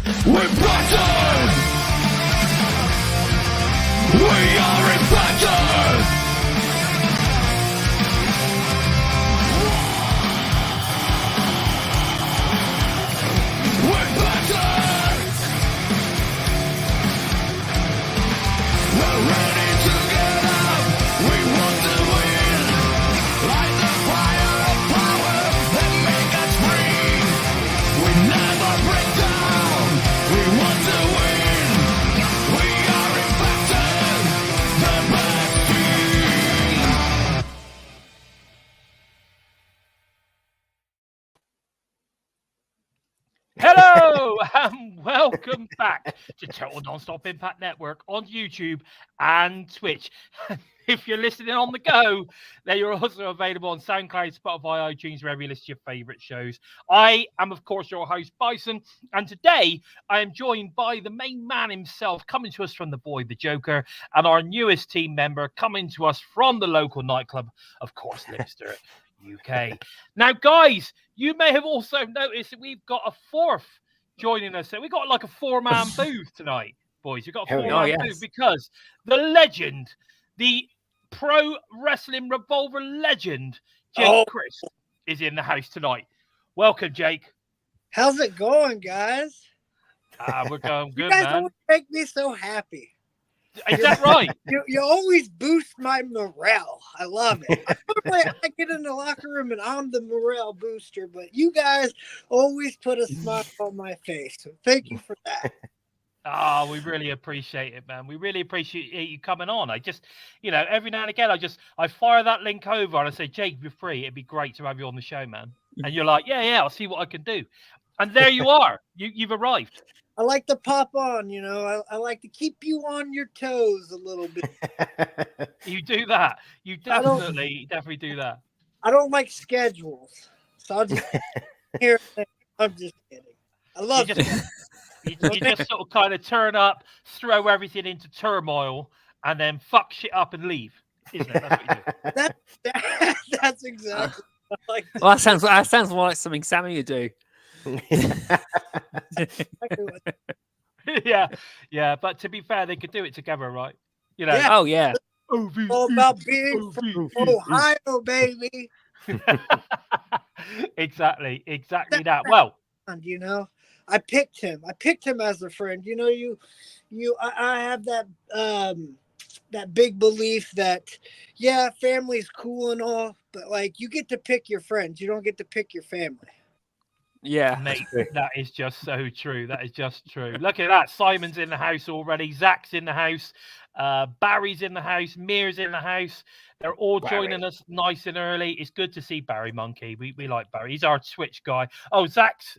We're Bison! We are impacted! We're Bison! We're ready to get up! We want to win! Light the fire of power and make us free! We never break down! We want to win! We are impacted! The best team! Hello and welcome back to Total Nonstop Impact Network on YouTube and Twitch. If you're listening on the go, then you're also available on SoundCloud, Spotify, iTunes, wherever you list your favorite shows. I am, of course, your host, Bison, and today I am joined by the main man himself, coming to us from the Boy, the Joker, and our newest team member coming to us from the local nightclub, of course, LimpstarUK. Now, guys, you may have also noticed that we've got a fourth joining us. So we've got like a four-man booth tonight, boys. We've got a four-man booth because the legend, the pro wrestling revolver legend, Jake Chris, is in the house tonight. Welcome, Jake. How's it going, guys? We're going good, you guys man. always make me so happy. Is that right? You always boost my morale. I love it. I get in the locker room and I'm the morale booster, but you guys always put a smile on my face. So thank you for that. Oh, we really appreciate it, man. We really appreciate you coming on. I just, every now and again, I fire that link over and I say, Jake, if you're free, it'd be great to have you on the show, man. And you're like, yeah, I'll see what I can do. And there you are. You've arrived. I like to pop on, I like to keep you on your toes a little bit. You do that. You definitely do that. I don't like schedules. So I'll just hear it. I'm just kidding. I love it. You just sort of kind of turn up, throw everything into turmoil, and then fuck shit up and leave. Isn't it? That's what you do. That's exactly what I like. Well, that sounds more like something Sammy would do. Yeah. But to be fair, they could do it together, right? Yeah. Oh yeah. All about being from Ohio, baby. Exactly that. Well, I picked him as a friend. I have that big belief that family's cool and all, but like you get to pick your friends, you don't get to pick your family. Yeah, mate, that is just so true. That is just true. Look at that. Simon's in the house already. Zach's in the house. Barry's in the house. Mir's in the house. They're all joining us nice and early. It's good to see Barry Monkey. We like Barry. He's our Twitch guy. Oh, Zach's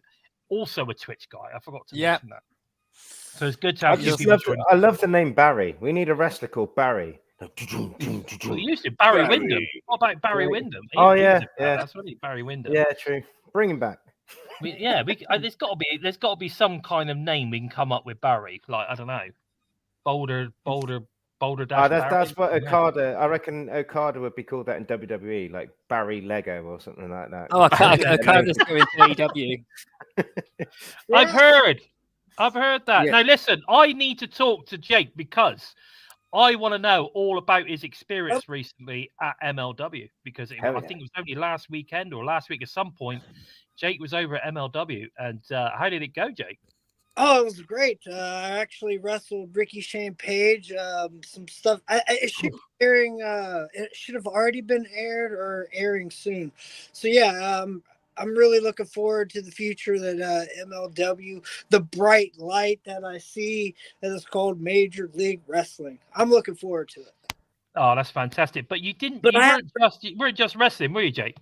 also a Twitch guy. I forgot to mention that. So it's good to have you. I love the name Barry. We need a wrestler called Barry. We used to Barry Windham. What about Barry Windham? That's really Barry Windham. Yeah, true. Bring him back. There's got to be some kind of name we can come up with Barry. Like I don't know, Boulder. That's what Okada. I reckon Okada would be called that in WWE, like Barry Lego or something like that. Oh, Okada's going to AEW. I've heard that. Yeah. Now listen, I need to talk to Jake because I want to know all about his experience recently at MLW because I think it was only last weekend or last week at some point. Jake was over at MLW, and how did it go, Jake? Oh, it was great. I actually wrestled Ricky Shane Page. Some stuff. It should have already been aired or airing soon. So yeah, I'm really looking forward to the future that MLW, the bright light that I see that is called Major League Wrestling. I'm looking forward to it. Oh, that's fantastic. But you weren't just wrestling, were you, Jake?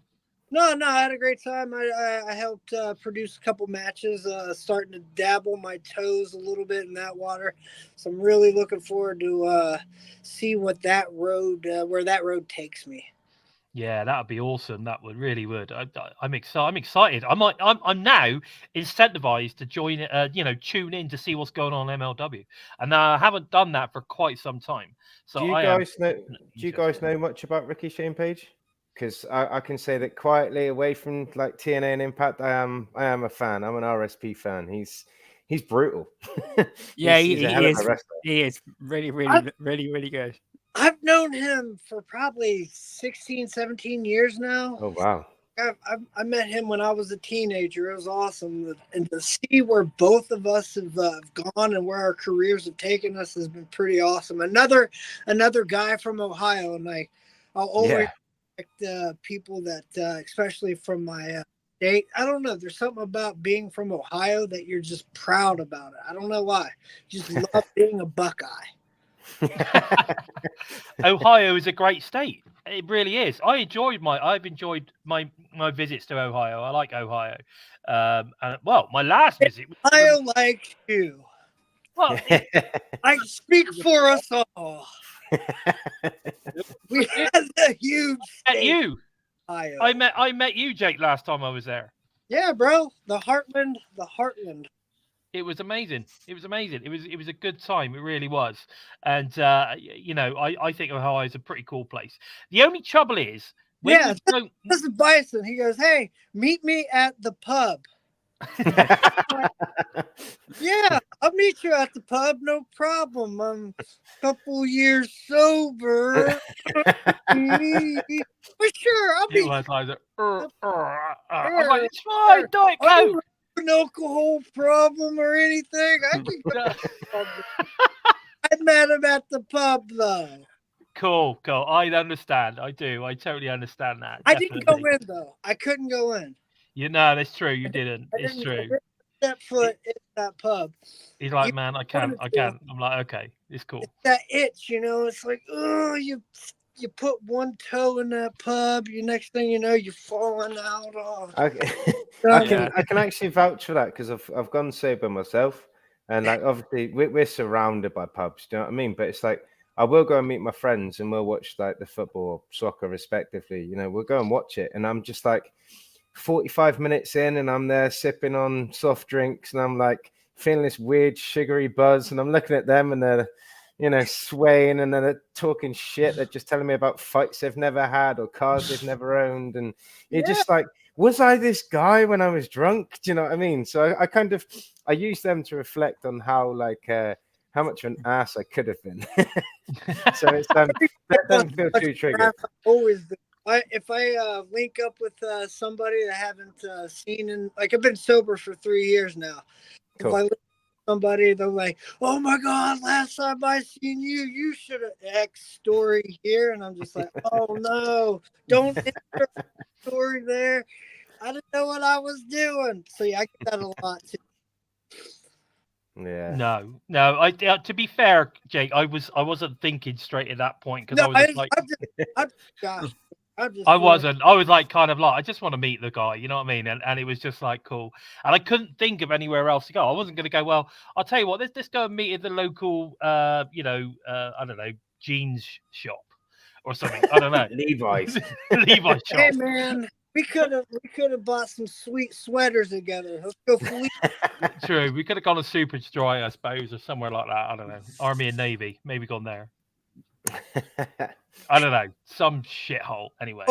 No, I had a great time. I helped produce a couple matches, starting to dabble my toes a little bit in that water. So I'm really looking forward to see what where that road takes me. Yeah, that would be awesome. That really would. I'm excited. I'm now incentivized to join. Tune in to see what's going on in MLW, and I haven't done that for quite some time. So do you guys know much about Ricky Shane Page? Because I can say that quietly away from like TNA and Impact, I am a fan. I'm an RSP fan. he's brutal. Yeah, he's a hell of a wrestler. He is really good. I've known him for probably 16, 17 years now. Oh wow. I met him when I was a teenager. It was awesome, and to see where both of us have gone and where our careers have taken us has been pretty awesome. Another guy from Ohio, and I'll always respect people that, especially from my state. I don't know. There's something about being from Ohio that you're just proud about it. I don't know why. Just love being a Buckeye. Ohio is a great state. It really is. I've enjoyed my visits to Ohio. I like Ohio. And well, my last visit. Ohio likes you. Well, I speak for us all. We had a huge met you. Ohio. I met you, Jake, last time I was there. Yeah, bro. The Heartland. It was amazing. It was a good time. It really was. And you know, I think Ohio is a pretty cool place. The only trouble is this is Bison. He goes, "Hey, meet me at the pub." Yeah, I'll meet you at the pub. No problem. I'm a couple years sober. For sure, I'll be. I'm like, it's fine, Diet Coke. An alcohol problem or anything. I can go. I met him at the pub though. Cool. I understand. I do. I totally understand that. I didn't go in though. I couldn't go in. You know, that's true. You didn't. It's true. Step foot in that pub. He's like, man, I can't. I'm like, okay, it's cool. It's that itch, you know. It's like, oh, you put one toe in that pub. You next thing you know, you're falling out. I can actually vouch for that because I've gone sober myself, and like obviously we're surrounded by pubs. Do you know what I mean? But it's like I will go and meet my friends, and we'll watch like the football or soccer respectively. You know, we'll go and watch it, and I'm just like 45 minutes in, and I'm there sipping on soft drinks, and I'm like feeling this weird sugary buzz, and I'm looking at them, and they're, you know, swaying, and then they're talking shit. They're just telling me about fights they've never had or cars they've never owned, and you're just like, was I this guy when I was drunk? Do you know what I mean? So I use them to reflect on how how much of an ass I could have been. So it's doesn't feel too triggered. If I link up with somebody that I haven't seen in, like, I've been sober for 3 years now. Cool. If I link with somebody, they're like, "Oh my God, last time I seen you, you should have X story here," and I'm just like, "Oh no, don't insert story there. I didn't know what I was doing." So yeah, I get that a lot too. Yeah. No. I to be fair, Jake, I wasn't thinking straight at that point because I wasn't. I was like, kind of like, I just want to meet the guy, you know what I mean? And it was just like cool. And I couldn't think of anywhere else to go. I wasn't going to go, well, I'll tell you what, let's go and meet at the local, I don't know, jeans shop or something. I don't know. Levi's shop. Hey man, we could have bought some sweet sweaters together. Let's go fleet. True. We could have gone to Super Dry, I suppose, or somewhere like that. I don't know. Army and Navy. Maybe gone there. I don't know, some shithole. Anyway,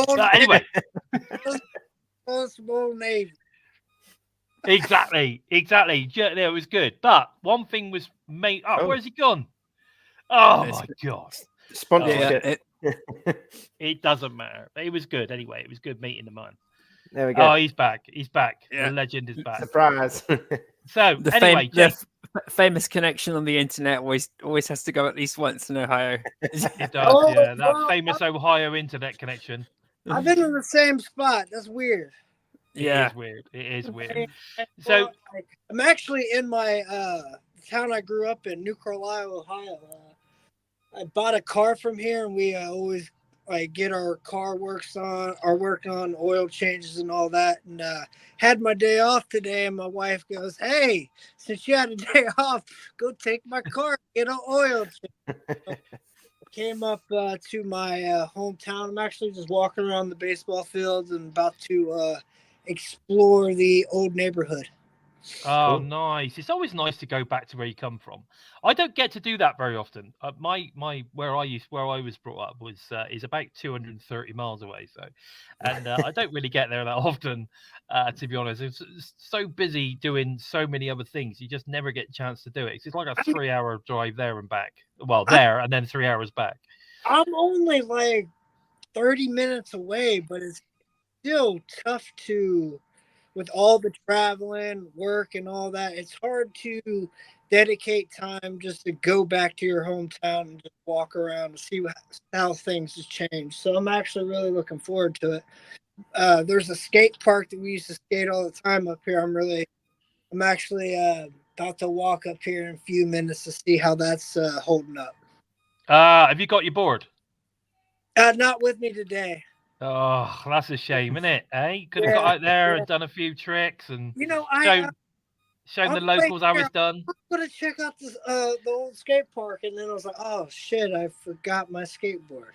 small Navy. Exactly. Yeah, it was good, but one thing was made. Where's he gone? Oh my God! Sponsorship. It doesn't matter. It was good anyway. It was good meeting the man. There we go. Oh, he's back. Yeah. The legend is back. Surprise. So the famous connection on the internet always has to go at least once in Ohio. It does, yeah. That famous Ohio internet connection. I've been in the same spot. That's weird. Yeah, it is weird. So I'm actually in my town I grew up in, New Carlisle, Ohio. I bought a car from here, and we always get our car work on oil changes and all that, and had my day off today, and my wife goes, "Hey, since you had a day off, go take my car, get an oil change." So came up to my hometown. I'm actually just walking around the baseball fields and about to explore the old neighborhood. Oh, Cool. nice. It's always nice to go back to where you come from. I don't get to do that very often. Where I was brought up was is about 230 miles away. So, and I don't really get there that often, to be honest. It's so busy doing so many other things, you just never get a chance to do it. It's like a 3-hour drive there and back. Well, there and then 3 hours back. I'm only like 30 minutes away, but it's still tough to, with all the traveling, work, and all that. It's hard to dedicate time just to go back to your hometown and just walk around and see how things have changed. So I'm actually really looking forward to it. There's a skate park that we used to skate all the time up here. I'm actually about to walk up here in a few minutes to see how that's holding up. Have you got your board? Not with me today. Oh, that's a shame, isn't it? Eh? Could have got out there and done a few tricks and shown the locals how it's done. I'm gonna check out the old skate park, and then I was like, oh shit, I forgot my skateboard.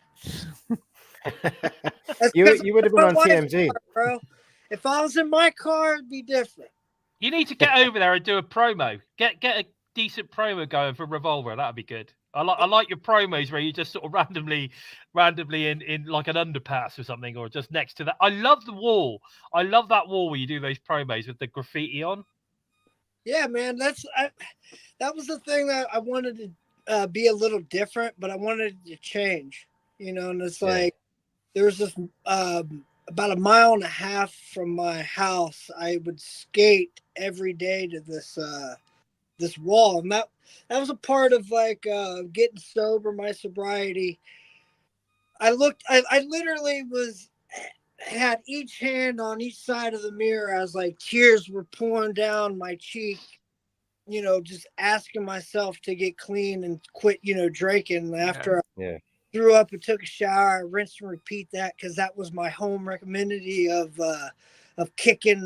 You would have been on TMZ, bro. If I was in my car, it'd be different. You need to get over there and do a promo. Get a decent promo going for Revolver. That'd be good. I like your promos where you just sort of randomly in like an underpass or something, or just next to that. I love the wall. I love that wall where you do those promos with the graffiti on. Yeah, man. That was the thing that I wanted to be a little different, but I wanted to change. And it's like there's this about 1.5 miles from my house. I would skate every day to this wall, and that was a part of like getting sober, my sobriety. I literally had each hand on each side of the mirror as like tears were pouring down my cheek, just asking myself to get clean and quit, drinking. After I threw up and took a shower, I rinsed and repeat that, because that was my home recommendation of kicking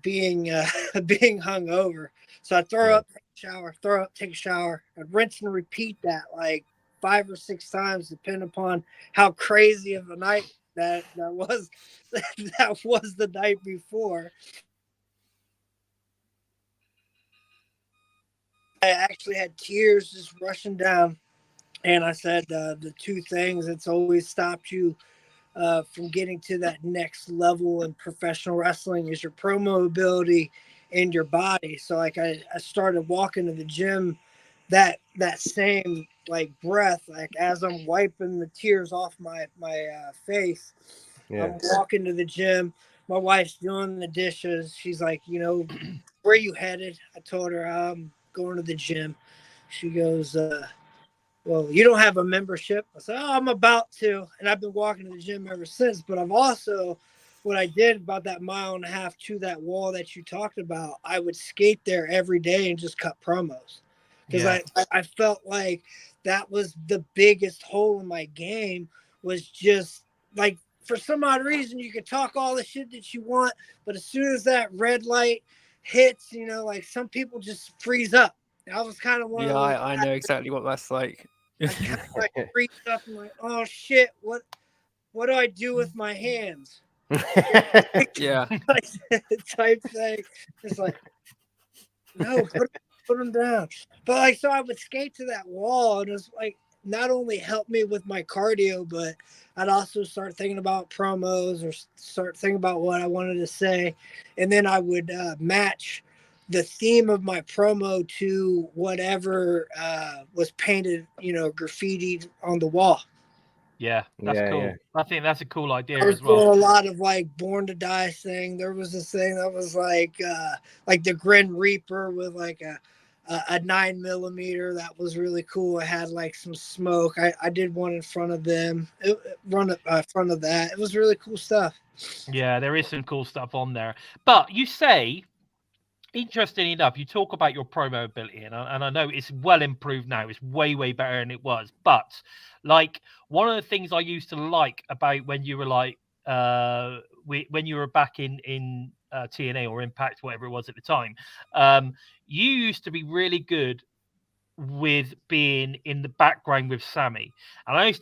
being hungover. So I throw up, take a shower, I'd rinse and repeat that like 5 or 6 times, depending upon how crazy of a night that was the night before. I actually had tears just rushing down, and I said the two things that's always stopped you from getting to that next level in professional wrestling is your promo ability and your body. So like I started walking to the gym that same like breath, like as I'm wiping the tears off my face, I'm walking to the gym. My wife's doing the dishes. She's like, where you headed? I told her I'm going to the gym. She goes, well, you don't have a membership. I said, oh, I'm about to. And I've been walking to the gym ever since. But I've also, what I did about that 1.5 miles to that wall that you talked about, I would skate there every day and just cut promos. Because I felt like that was the biggest hole in my game, was just like, for some odd reason, you could talk all the shit that you want, but as soon as that red light hits, like some people just freeze up. I was kind of one of those. I know exactly what that's like. I kind of like freaked up and like, oh shit, what do I do with my hands? Yeah. Type thing. It's like, no, put them down. But like, so I would skate to that wall, and it was like, not only helped me with my cardio, but I'd also start thinking about promos or start thinking about what I wanted to say. And then I would match the theme of my promo to whatever was painted, graffiti on the wall. Yeah, that's cool. Yeah. I think that's a cool idea I was as well. doing a lot of like Born to Die thing. There was this thing that was like the Grim Reaper with like a 9mm that was really cool. It had like some smoke. I did one in front of them, front of that. It was really cool stuff. Yeah, there is some cool stuff on there. But you say, interestingly enough, you talk about your promo ability, and I know it's well improved now. It's way, way better than it was. But like, one of the things I used to like about when you were like when you were back in TNA or Impact, whatever it was at the time, you used to be really good with being in the background with Sammy. And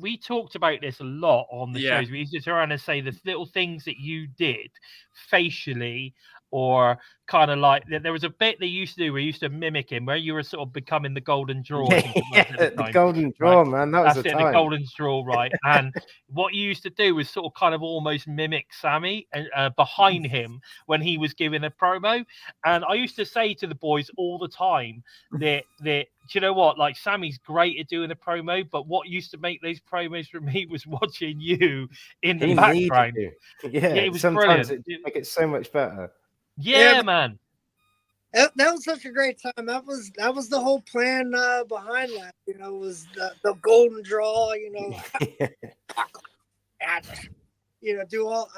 we talked about this a lot on the shows. We used to turn around and say the little things that you did facially or kind of like there was a bit they used to do where you used to mimic him, where you were sort of becoming the golden draw. I think it was at the the time. golden draw, Right. man. That was That's the it, time. the golden draw, right? And what you used to do was sort of kind of almost mimic Sammy behind him when he was giving a promo. And I used to say to the boys all the time that do you know what? Like, Sammy's great at doing a promo, but what used to make those promos for me was watching you in the He needed background. to. Yeah, it was sometimes brilliant. it make it so much better. Yeah, man. That was such a great time. That was the whole plan behind that. You know, was the golden draw. You know, you know,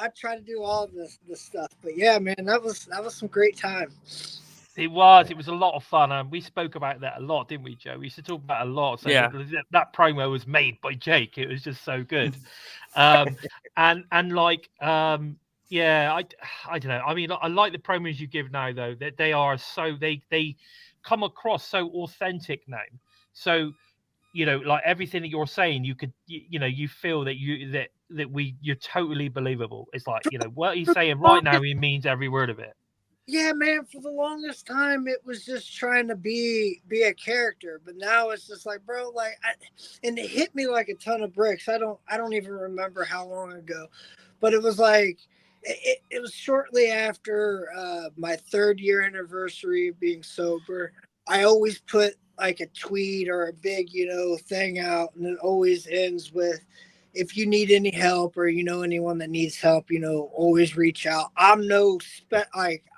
I try to do all of this stuff. But yeah, man, that was some great time. It was a lot of fun, and we spoke about that a lot, didn't we, Joe? We used to talk about it a lot. So Yeah. that promo was made by Jake. It was just so good. And like yeah, I don't know. I mean, I like the promos you give now, though. That they are so they come across so authentic now. So, you know, like everything that you're saying, you could you know, you feel that you're totally believable. It's like, you know, what he's saying right now, he means every word of it. Yeah, man, for the longest time, it was just trying to be a character, but now it's just like, bro, like, and it hit me like a ton of bricks. I don't even remember how long ago, but it was like, it was shortly after my 3rd year anniversary of being sober. I always put like a tweet or a big, you know, thing out, and it always ends with, if you need any help or you know anyone that needs help, you know, always reach out. I'm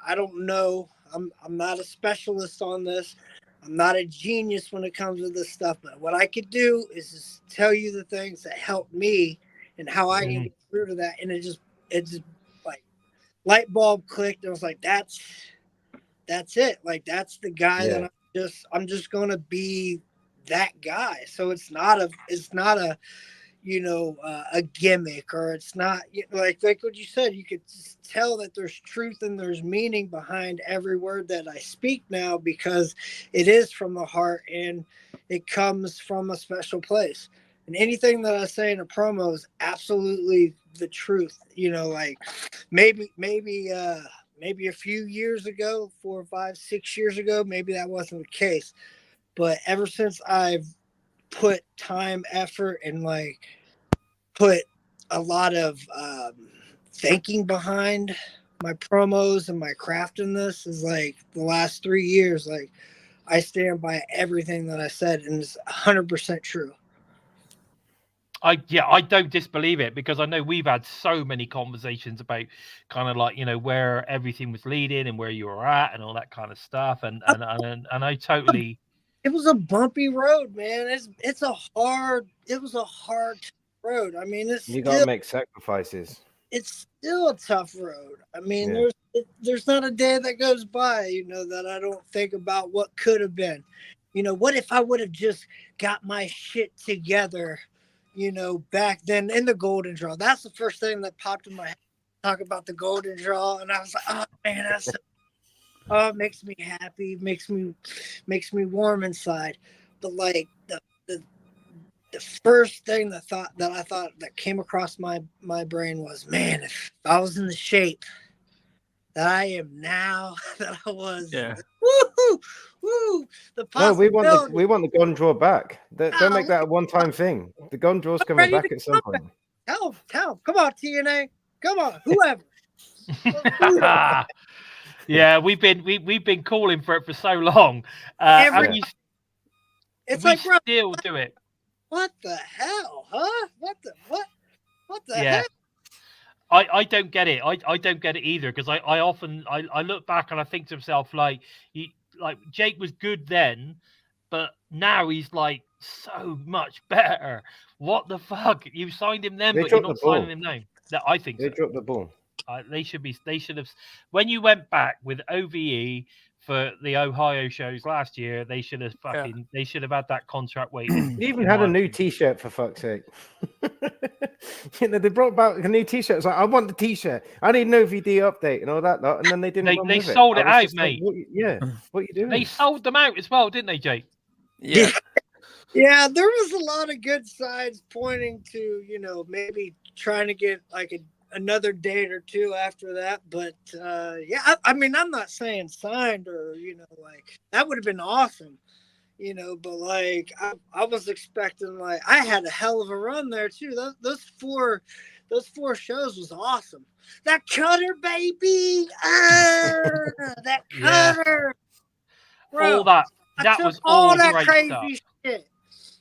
I don't know. I'm not a specialist on this. I'm not a genius when it comes to this stuff. But what I could do is just tell you the things that helped me and how I can get through to that. And it just like light bulb clicked. And I was like, that's it. Like, that's the guy that I'm just gonna be that guy. So it's not a you know, a gimmick, or it's not, you know, like what you said, you could tell that there's truth and there's meaning behind every word that I speak now, because it is from the heart and it comes from a special place. And anything that I say in a promo is absolutely the truth. You know, like maybe a few years ago, 4, 5, 6 years ago, maybe that wasn't the case. But ever since I've put time, effort, and like put a lot of thinking behind my promos and my craft in this, is like the last 3 years, like I stand by everything that I said, and it's 100% true. I don't disbelieve it, because I know we've had so many conversations about kind of like, you know, where everything was leading and where you were at and all that kind of stuff. And I totally. It was a bumpy road, man. It was a hard road. I mean, You got to make sacrifices. It's still a tough road. I mean, there's not a day that goes by, you know, that I don't think about what could have been. You know, what if I would have just got my shit together, you know, back then in the golden draw? That's the first thing that popped in my head. Talk about the golden draw, and I was like, oh man, it makes me happy, makes me warm inside. But like the first thing that I thought that came across my brain was, man, if I was in the shape that I am now, that I was, woo, the possibility. No, we want the golden draw back. Don't make that a one-time thing. The golden draw's coming back at some point. Tell them, come on, TNA, come on, whoever. Yeah, we've been calling for it for so long. It's like, bro, still do it. What the hell, huh? What the hell? I don't get it. I don't get it either, because I often look back and I think to myself, like Jake was good then, but now he's like so much better. What the fuck? You signed him then, but you're not signing him now. I think they dropped the ball. They should have. When you went back with OVE for the Ohio shows last year, they should have they should have had that contract waiting. They even had a new T-shirt, for fuck's sake. You know, they brought back a new T-shirt. It's like, I want the T-shirt. I need an OVD update and all that lot. And then they didn't. They sold it out, mate. Like, what are you doing? They sold them out as well, didn't they, Jake? Yeah. Yeah, there was a lot of good signs pointing to, you know, maybe trying to get like another date or two after that. But yeah, I mean, I'm not saying signed or like that would have been awesome, But like I was expecting, like I had a hell of a run there too. Those four shows was awesome. That cutter, baby, that cutter, bro. All that took was all all that great crazy stuff. shit.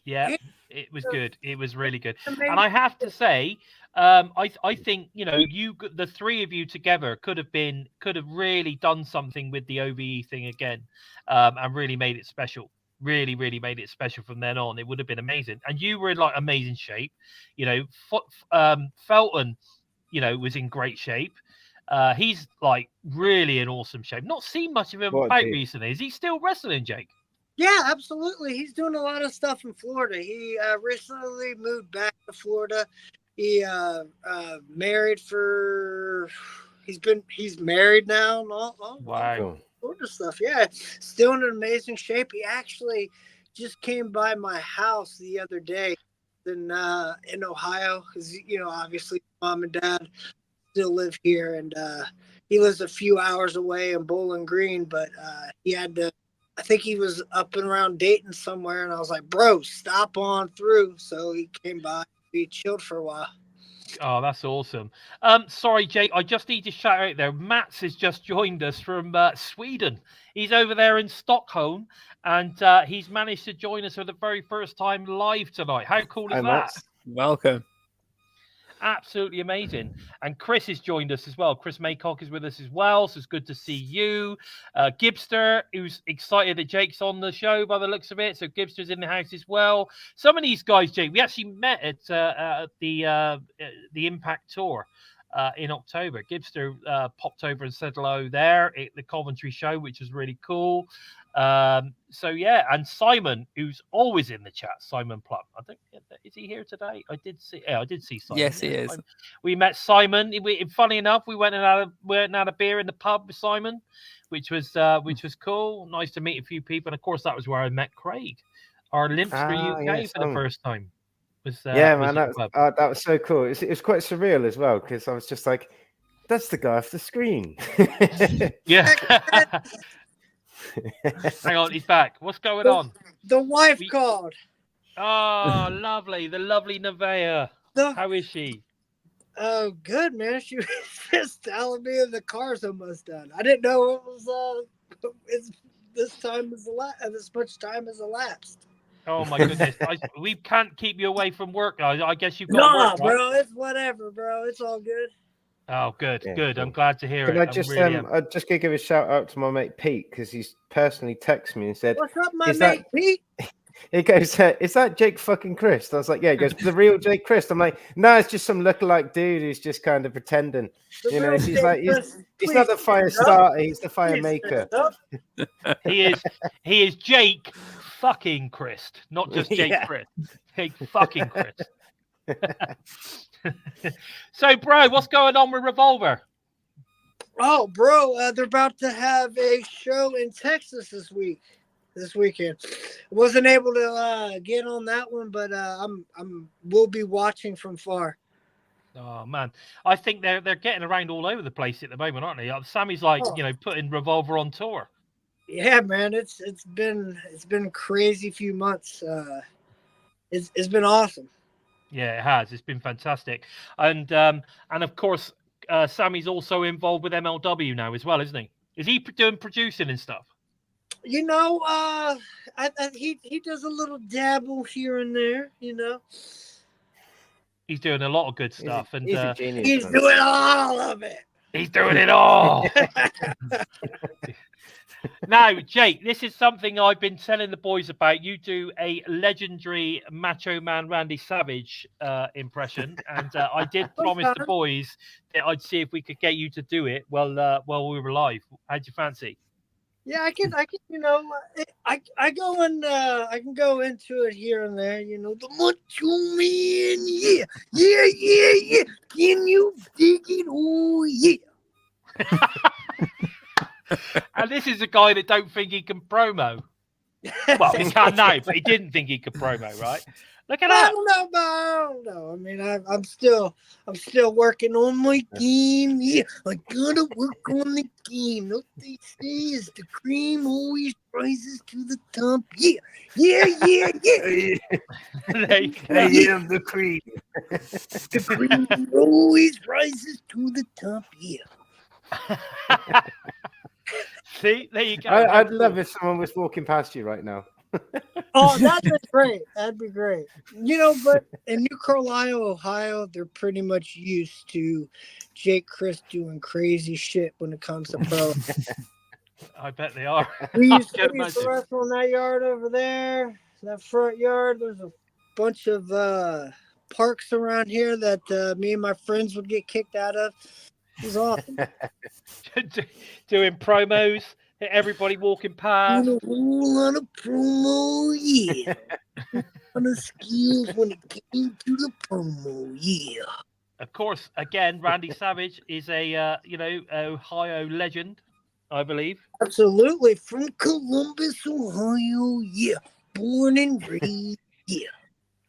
Yeah, it was good. It was really good. Amazing. And I have to say, I think the three of you together could have really done something with the OVE thing again, and really made it special. Really, really made it special from then on. It would have been amazing. And you were in like amazing shape. Felton, was in great shape. He's like really in awesome shape. Not seen much of him about recently. Is he still wrestling, Jake? Yeah, absolutely. He's doing a lot of stuff in Florida. He recently moved back to Florida. He married for. He's married now. And all Wow. Florida stuff. Yeah, still in an amazing shape. He actually just came by my house the other day in Ohio because obviously mom and dad still live here, and he lives a few hours away in Bowling Green, but he had to. I think he was up and around Dayton somewhere, and I was like, bro, stop on through. So he came by. He chilled for a while. Oh, that's awesome. Sorry, Jake, I just need to shout out there. Mats has just joined us from Sweden. He's over there in Stockholm, and he's managed to join us for the very first time live tonight. How cool is that? Mats. Welcome. Absolutely amazing. And Chris has joined us as well. Chris Maycock is with us as well, so it's good to see you. Gibster, who's excited that Jake's on the show by the looks of it, so Gibster's in the house as well. Some of these guys, Jake, we actually met at the Impact Tour in October. Gibster popped over and said hello there at the Coventry show, which was really cool. So yeah, and Simon, who's always in the chat, Simon Plum. I think is he here today? I did see Simon. Yes, he is. Simon. We met Simon. Funny enough, we went and had a beer in the pub with Simon, which was cool. Nice to meet a few people, and of course that was where I met Craig, our LimpstarUK for the first time. Man, that was so cool. It was quite surreal as well because I was just like, that's the guy off the screen. Yeah. Hang on, he's back. What's going on? The wife called. Oh, lovely. The lovely Nevaeh. How is she? Oh, good, man. She was just telling me the car's almost done. I didn't know it was this much time has elapsed. Oh my goodness. We can't keep you away from work. I guess you've got to work, bro. It's whatever, bro. It's all good. Oh, good, yeah, good. cool. I'm glad to hear it. I just gonna give a shout out to my mate Pete because he's personally texted me and said, "What's up, my mate Pete?" He goes, "Is that Jake fucking Christ?" I was like, "Yeah." He goes, "The real Jake Christ." I'm like, "No, it's just some lookalike dude who's just kind of pretending." He's not the fire starter; he's the fire maker. He is Jake fucking Christ, not just Jake Christ. Jake fucking Christ. So, bro, what's going on with Revolver? Oh, bro, they're about to have a show in Texas this weekend. Wasn't able to get on that one, but we'll be watching from far. Oh man, I think they're getting around all over the place at the moment, aren't they? Sammy's like putting Revolver on tour. Yeah, man, it's been a crazy few months. It's been awesome. Yeah, it has. It's been fantastic, and of course, Sammy's also involved with MLW now as well, isn't he? Is he doing producing and stuff? He does a little dabble here and there. He's doing a lot of good stuff, he's a genius. He's doing all of it. He's doing it all. Now, Jake, this is something I've been telling the boys about. You do a legendary Macho Man Randy Savage impression, and I did promise the boys that I'd see if we could get you to do it while we were live. How'd you fancy? Yeah, I can. I go and I can go into it here and there. The Macho Man, yeah. Can you dig it? Oh yeah. And this is a guy that don't think he can promo. Well, he can now, but he didn't think he could promo, right? Look at I that. don't know. I mean, I'm still working on my game. Yeah, I gotta work on the game. What they say is the cream always rises to the top. Yeah. There you go. I am the cream. The cream always rises to the top. Yeah. See, there you go. I'd love if someone was walking past you right now. Oh, that'd be great. That'd be great. But in New Carlisle, Ohio, they're pretty much used to Jake Chris doing crazy shit when it comes to pro. I bet they are. We I used can to imagine. wrestle in that yard over there, that front yard. There's a bunch of parks around here that me and my friends would get kicked out of. It was awesome. Doing promos, everybody walking past. Doing a whole lot of promo, yeah. A lot of skills when it came to the promo, yeah. Of course, again, Randy Savage is a Ohio legend, I believe. Absolutely, from Columbus, Ohio, yeah. Born and raised, yeah.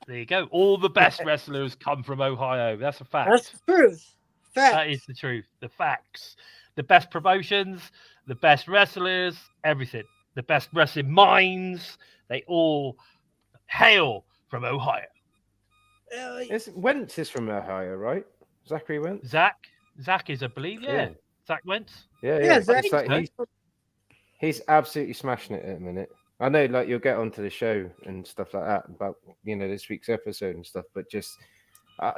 There you go. All the best wrestlers come from Ohio. That's a fact. That's the truth. Fact. That is the truth. The facts. The best promotions, the best wrestlers, everything. The best wrestling minds. They all hail from Ohio. Wentz is from Ohio, right? Zachary Wentz? Zach is, I believe, yeah. Yeah. Zach Wentz. Yeah. Zach. It's like he's absolutely smashing it at the minute. I know, like, you'll get onto the show and stuff like that about, this week's episode and stuff, but just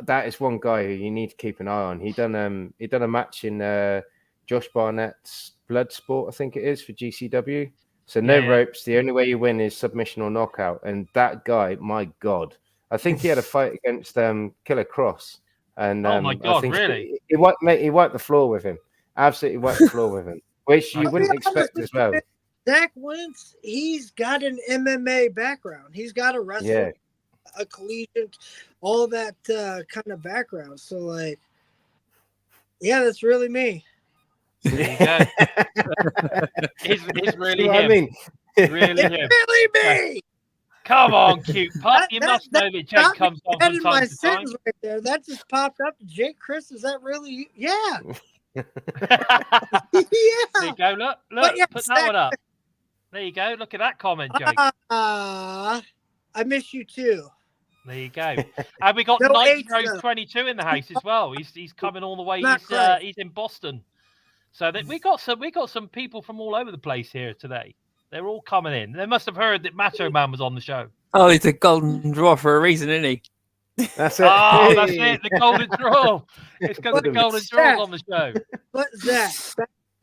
that is one guy who you need to keep an eye on. He done a match in Josh Barnett's Bloodsport, I think it is, for GCW. So no ropes. The only way you win is submission or knockout. And that guy, my God, I think he had a fight against Killer Cross. And oh my God, I think really? He wiped the floor with him. Absolutely wiped the floor with him, which you wouldn't expect as well. Zach Wentz, he's got an MMA background. He's got a wrestling, a collegiate, all that kind of background. So, like, yeah, that's really me. There you go. He's really him. I mean, really him. Really me. Come on, cute pup. You must know that Jake comes on That from in my time to time. sentence right there. That just popped up. Jake Chris, is that really you? Yeah. There Yeah. you go. Look, yeah, put that one up. There you go. Look at that comment, Jake. I miss you too. There you go. And we got No Nitro AIDS, 22 in the house as well. He's coming all the way. Not great. He's in Boston. So that we got some people from all over the place here today. They're all coming in. They must have heard that Macho Man was on the show. Oh, he's a golden draw for a reason, isn't he? that's it. Oh, that's it. The golden draw. It's because the golden draw's on the show. But Zach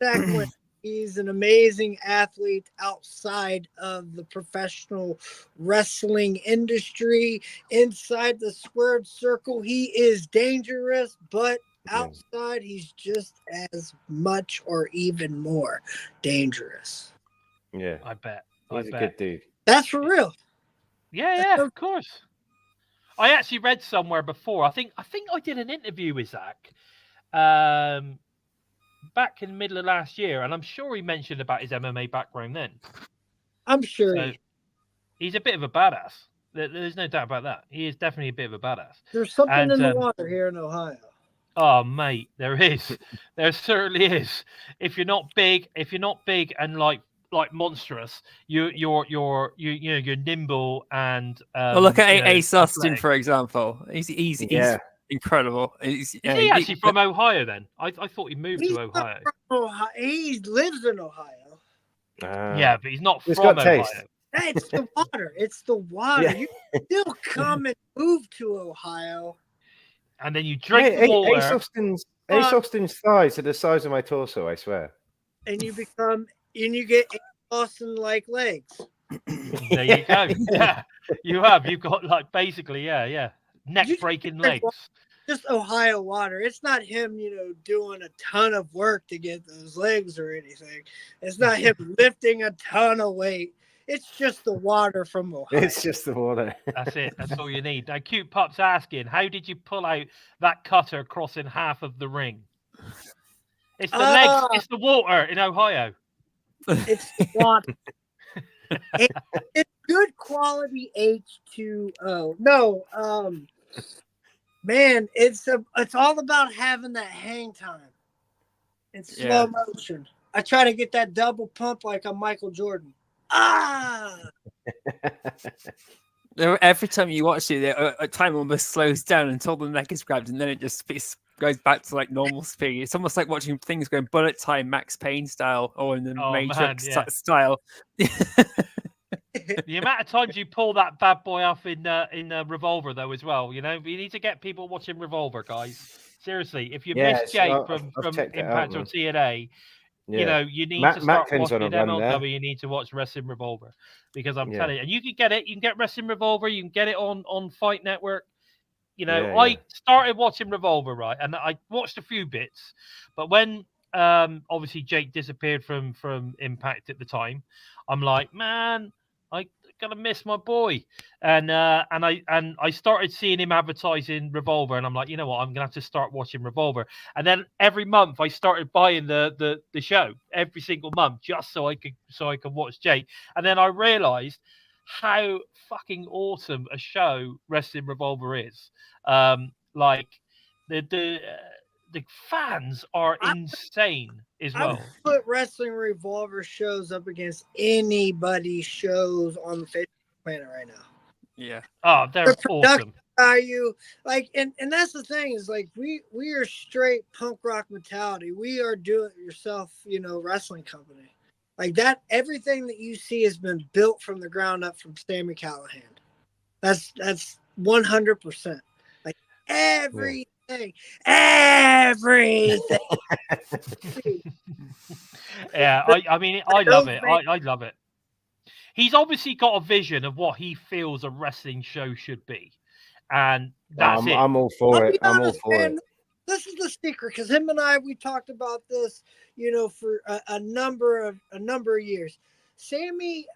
Wentz, he's an amazing athlete outside of the professional wrestling industry. Inside the squared circle, he is dangerous, but outside, he's just as much or even more dangerous. Yeah, I bet. he's a good dude. That's for real. Yeah, of course. I actually read somewhere before. I think I did an interview with Zach back in the middle of last year, and I'm sure he mentioned about his MMA background then. I'm sure. So, he's a bit of a badass. There's no doubt about that. He is definitely a bit of a badass. There's something in the water here in Ohio. Oh, mate, there is. There certainly is. If you're not big and like monstrous, you're nimble and. Well, look at Ace Austin, for example. He's incredible. Is he actually from Ohio then? I thought he moved to Ohio. He lives in Ohio. Yeah, but he's not He's from got Ohio. taste. Hey, it's the water. It's the water. Yeah. You still come and move to Ohio. And then you drink water. Ace Austin's thighs are the size of my torso, I swear. And you get Austin like legs. There you go. Yeah, you've got like basically, neck breaking legs. Just Ohio water. It's not him, doing a ton of work to get those legs or anything. It's not him lifting a ton of weight. It's just the water from Ohio. It's just the water. That's it. That's all you need. Now, Cute Pup's asking, how did you pull out that cutter crossing half of the ring? It's the legs. It's the water in Ohio. It's the water. It's good quality H2O. No, man, it's all about having that hang time. It's slow motion. I try to get that double pump like I'm Michael Jordan. Every time you watch it, a time almost slows down until the neck is grabbed, and then it just goes back to like normal speed. It's almost like watching things going bullet time, Max Payne style, or in the Matrix style. The amount of times you pull that bad boy off in Revolver, though, as well. You know, we need to get people watching Revolver, guys. Seriously, if you miss Jake from Impact or TNA, you know, you need to start Maclin's watching MLW. there. You need to watch Wrestling Revolver, because I'm telling you, and you can get it. You can get Wrestling Revolver. You can get it on Fight Network. You know, I started watching Revolver, right, and I watched a few bits, but when obviously Jake disappeared from Impact at the time, I'm like, man, I gotta miss my boy, and I started seeing him advertising Revolver, and I'm like, you know what, I'm gonna have to start watching Revolver, and then every month I started buying the show every single month just so I could watch Jake, and then I realized how fucking awesome a show Wrestling Revolver is. Like the fans are insane as well. I put Wrestling Revolver shows up against anybody's shows on the Facebook planet right now. Yeah. Oh, they're awesome. Value, like, and that's the thing is, like, we are straight punk rock mentality. We are do-it-yourself, you know, wrestling company. Like that, everything that you see has been built from the ground up from Sami Callihan. That's 100%. Like everything. Yeah, I mean, I love it. I love it. He's obviously got a vision of what he feels a wrestling show should be, and that's it. I'm all for it. I'm all for it. This is the secret, because him and we talked about this, you know, for a number of years. Sami,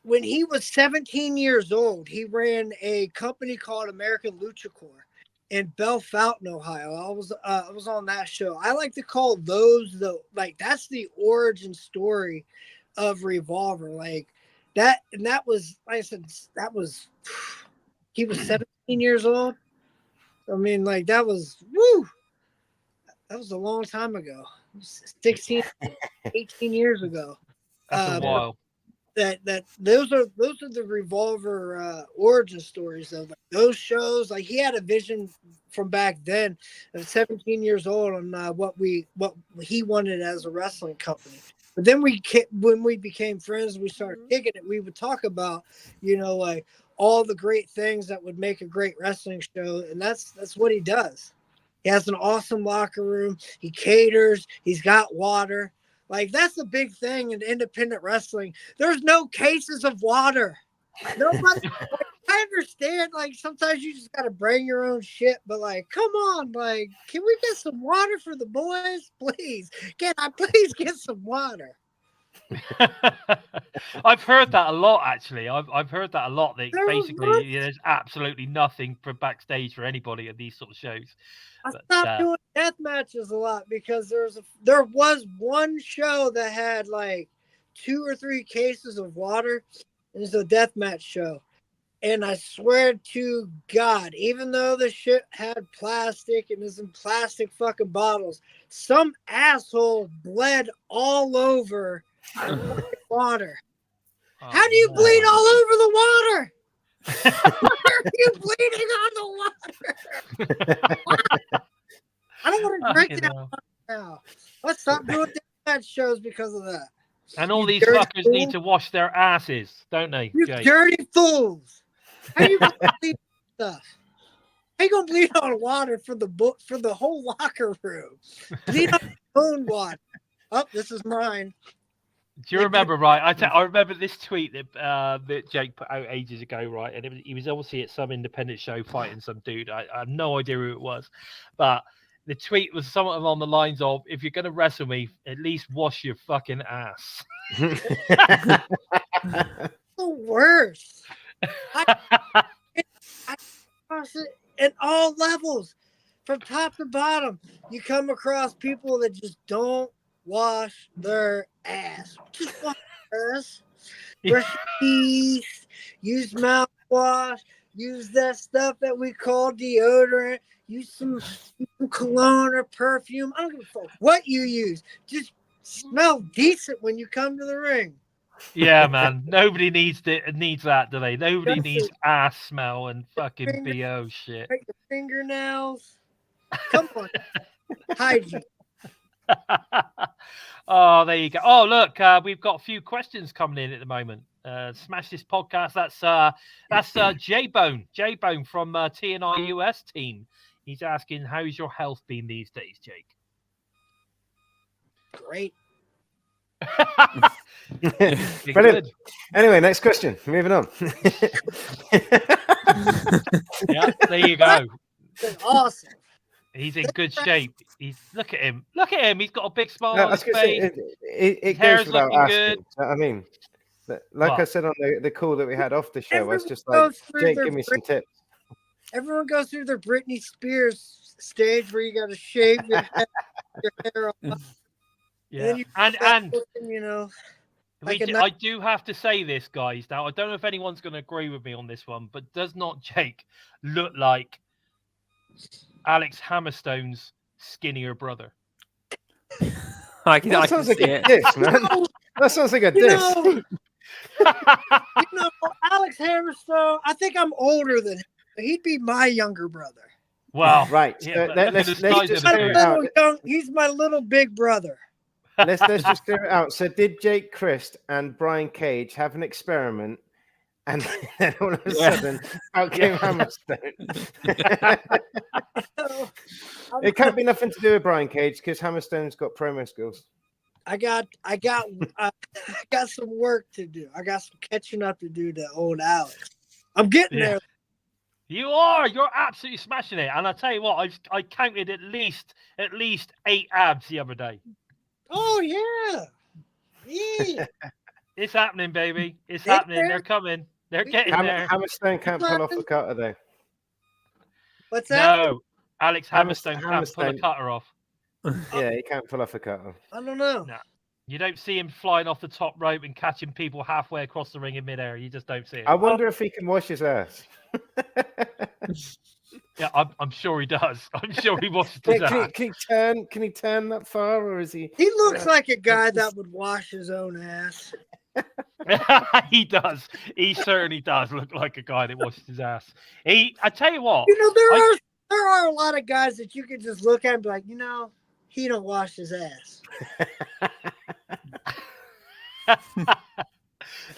when he was 17 years old, he ran a company called American Lucha Corps in Bellefontaine, Ohio. I was on that show. I like to call those that's the origin story of Revolver. Like that, and that was, like I said, he was 17 years old. I mean, like that was a long time ago. 16, 18 years ago. That's a while. Those are the Revolver origin stories of those shows. Like he had a vision from back then at 17 years old on what he wanted as a wrestling company. But then when we became friends, we started kicking it. We would talk about, you know, like all the great things that would make a great wrestling show, and that's what he does. He has an awesome locker room. He caters. He's got water. Like, that's the big thing in independent wrestling. There's no cases of water. Nobody. I understand, like, sometimes you just got to bring your own shit, but, like, come on, like, can we get some water for the boys? Please. Can I please get some water? I've heard that a lot, actually. I've heard that a lot. That basically, there's absolutely nothing for backstage for anybody at these sort of shows. I stopped doing death matches a lot because there was one show that had like 2 or 3 cases of water. It was a death match show. And I swear to God, even though the shit had plastic and is in plastic fucking bottles, some asshole bled all over the water. Oh, how do you bleed all over the water? Why are you bleeding on the water? I don't want to drink that now. Let's stop doing deathmatch shows because of that. And all these fuckers need to wash their asses, don't they? You Jay? dirty fools! How you gonna bleed stuff? How you gonna bleed on water for the whole locker room? Bleed on your own water. Oh, this is mine. Do you remember, right? I remember this tweet that Jake put out ages ago, right? And he was obviously at some independent show fighting some dude. I have no idea who it was. But the tweet was somewhat along the lines of, if you're going to wrestle me, at least wash your fucking ass. The worst. I at all levels, from top to bottom, you come across people that just don't wash their ass. Just wash their ass. Brush your teeth. Use mouthwash. Use that stuff that we call deodorant. Use some cologne or perfume. I don't give a fuck what you use. Just smell decent when you come to the ring. Yeah, man. Nobody needs that, do they? Nobody needs ass smell and fucking BO shit. Your fingernails. Come on. Hygiene. Oh, there you go. Oh, look, we've got a few questions coming in at the moment. Smash this podcast. That's J-Bone from TNI US team. He's asking, how's your health been these days, Jake? Great. Brilliant. Anyway, next question. Moving on. Yeah, there you go. Awesome. He's in good shape. Look at him. Look at him. He's got a big smile No, on his face. it hair's goes without looking asking. good. You know what I mean, like What? I said on the call that we had off the show, I was Everyone just like, goes through Jake, their give me some tips. Everyone goes through their Britney Spears stage where you got to shave your hair off. Yeah, You and looking, you know, like I do have to say this, guys. Now, I don't know if anyone's going to agree with me on this one, but does not Jake look like Alex Hammerstone's skinnier brother? That sounds like a diss, man. That sounds like a diss. Alex Hammerstone, I think I'm older than him. He'd be my younger brother. Well, right. Yeah, So but let's look at the just size of clear the it out. He's my little big brother. Let's just clear it out. So, did Jake Christ and Brian Cage have an experiment, and then all of a sudden, out came Hammerstone? It can't be nothing to do with Brian Cage because Hammerstone's got promo skills. I got some work to do. I got some catching up to do to old Alex. I'm getting there. You are. You're absolutely smashing it. And I tell you what, I counted at least 8 abs the other day. Oh yeah. Yeah. It's happening, baby. It's happening. They're coming. They're getting there. Hammerstone can't pull off a cutter though. What's that? No, Alex Hammerstone can't pull a cutter off. Yeah, he can't pull off a cutter. I don't know. No. You don't see him flying off the top rope and catching people halfway across the ring in midair. You just don't see it. I wonder if he can wash his ass. Yeah, I'm sure he does. I'm sure he washes his ass. Can he turn that far, or is he? He looks like a guy that would wash his own ass. He does. He certainly does look like a guy that washes his ass. I tell you what. You know, there are a lot of guys that you can just look at and be like, you know, he don't wash his ass.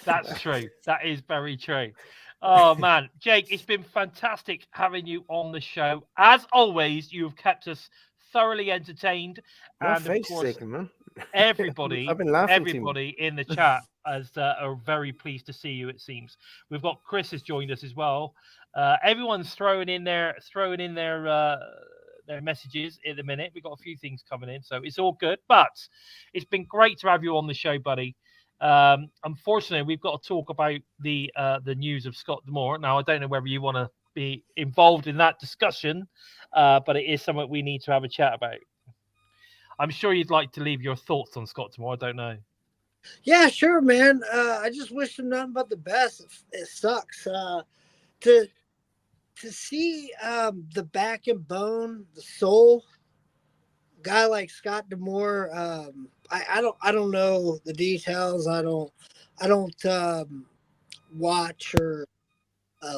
That's true. That is very true. Oh man, Jake, it's been fantastic having you on the show. As always, you have kept us thoroughly entertained, and of course, everybody in the chat are very pleased to see you. It seems we've got Chris has joined us as well. Everyone's throwing in their messages at the minute. We've got a few things coming in, so it's all good. But it's been great to have you on the show, buddy. Unfortunately, we've got to talk about the news of Scott D'Amore. Now, I don't know whether you want to be involved in that discussion, but it is something we need to have a chat about. I'm sure you'd like to leave your thoughts on Scott D'Amore. I don't know. Yeah, sure, man. I just wish him nothing but the best. It sucks to see the back and bone, the soul guy like Scott D'Amore. I don't know the details. I don't watch or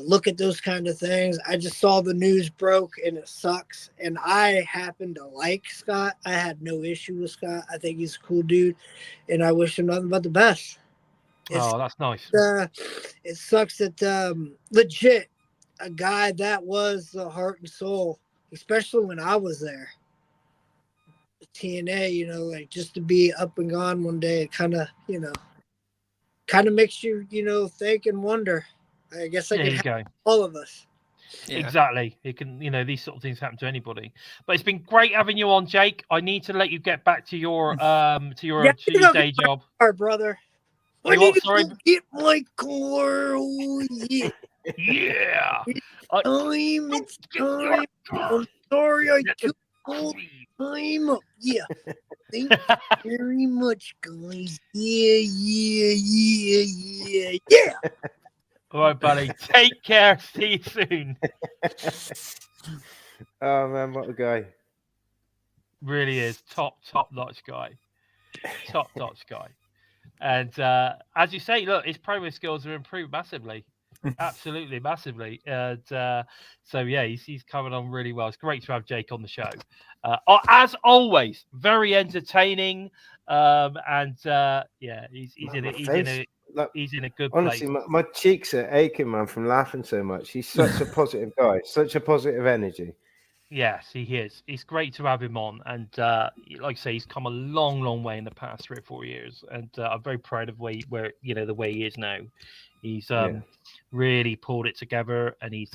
look at those kind of things. I just saw the news broke and it sucks. And I happen to like Scott. I had no issue with Scott. I think he's a cool dude, and I wish him nothing but the best. That's nice. It sucks that legit a guy that was the heart and soul, especially when I was there. TNA, you know, like just to be up and gone one day, it kind of makes you, think and wonder. I guess I could have all of us. Yeah. Exactly. It can, these sort of things happen to anybody. But it's been great having you on, Jake. I need to let you get back to your Tuesday job. Our brother. I need to get my car. Oh, yeah. Yeah. It's time. I'm sorry I took all time up. Yeah. Thank you very much, guys. Yeah. All right, buddy. Take care. See you soon. Oh man, what a guy! Really is top notch guy. Top notch guy. And as you say, look, his promo skills have improved massively. Absolutely massively. And so yeah, he's coming on really well. It's great to have Jake on the show. As always, very entertaining. And yeah, he's in a good Honestly, place. my cheeks are aching, man, from laughing so much. He's such a positive guy, such a positive energy. Yes, he is. It's great to have him on, and like I say, he's come a long way in the past 3 or 4 years, and I'm very proud of the way he is now. He's really pulled it together, and he's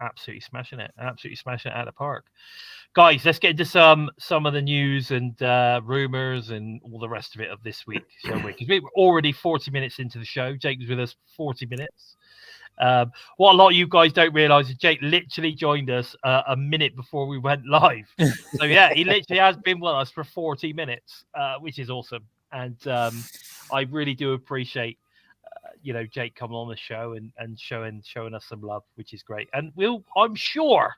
absolutely smashing it out of the park. Guys, let's get into some of the news and rumors and all the rest of it of this week, shall we? Because we're already 40 minutes into the show. Jake was with us 40 minutes. What a lot of you guys don't realize is Jake literally joined us a minute before we went live. So yeah, he literally has been with us for 40 minutes, which is awesome. And I really do appreciate Jake coming on the show and showing us some love, which is great. And I'm sure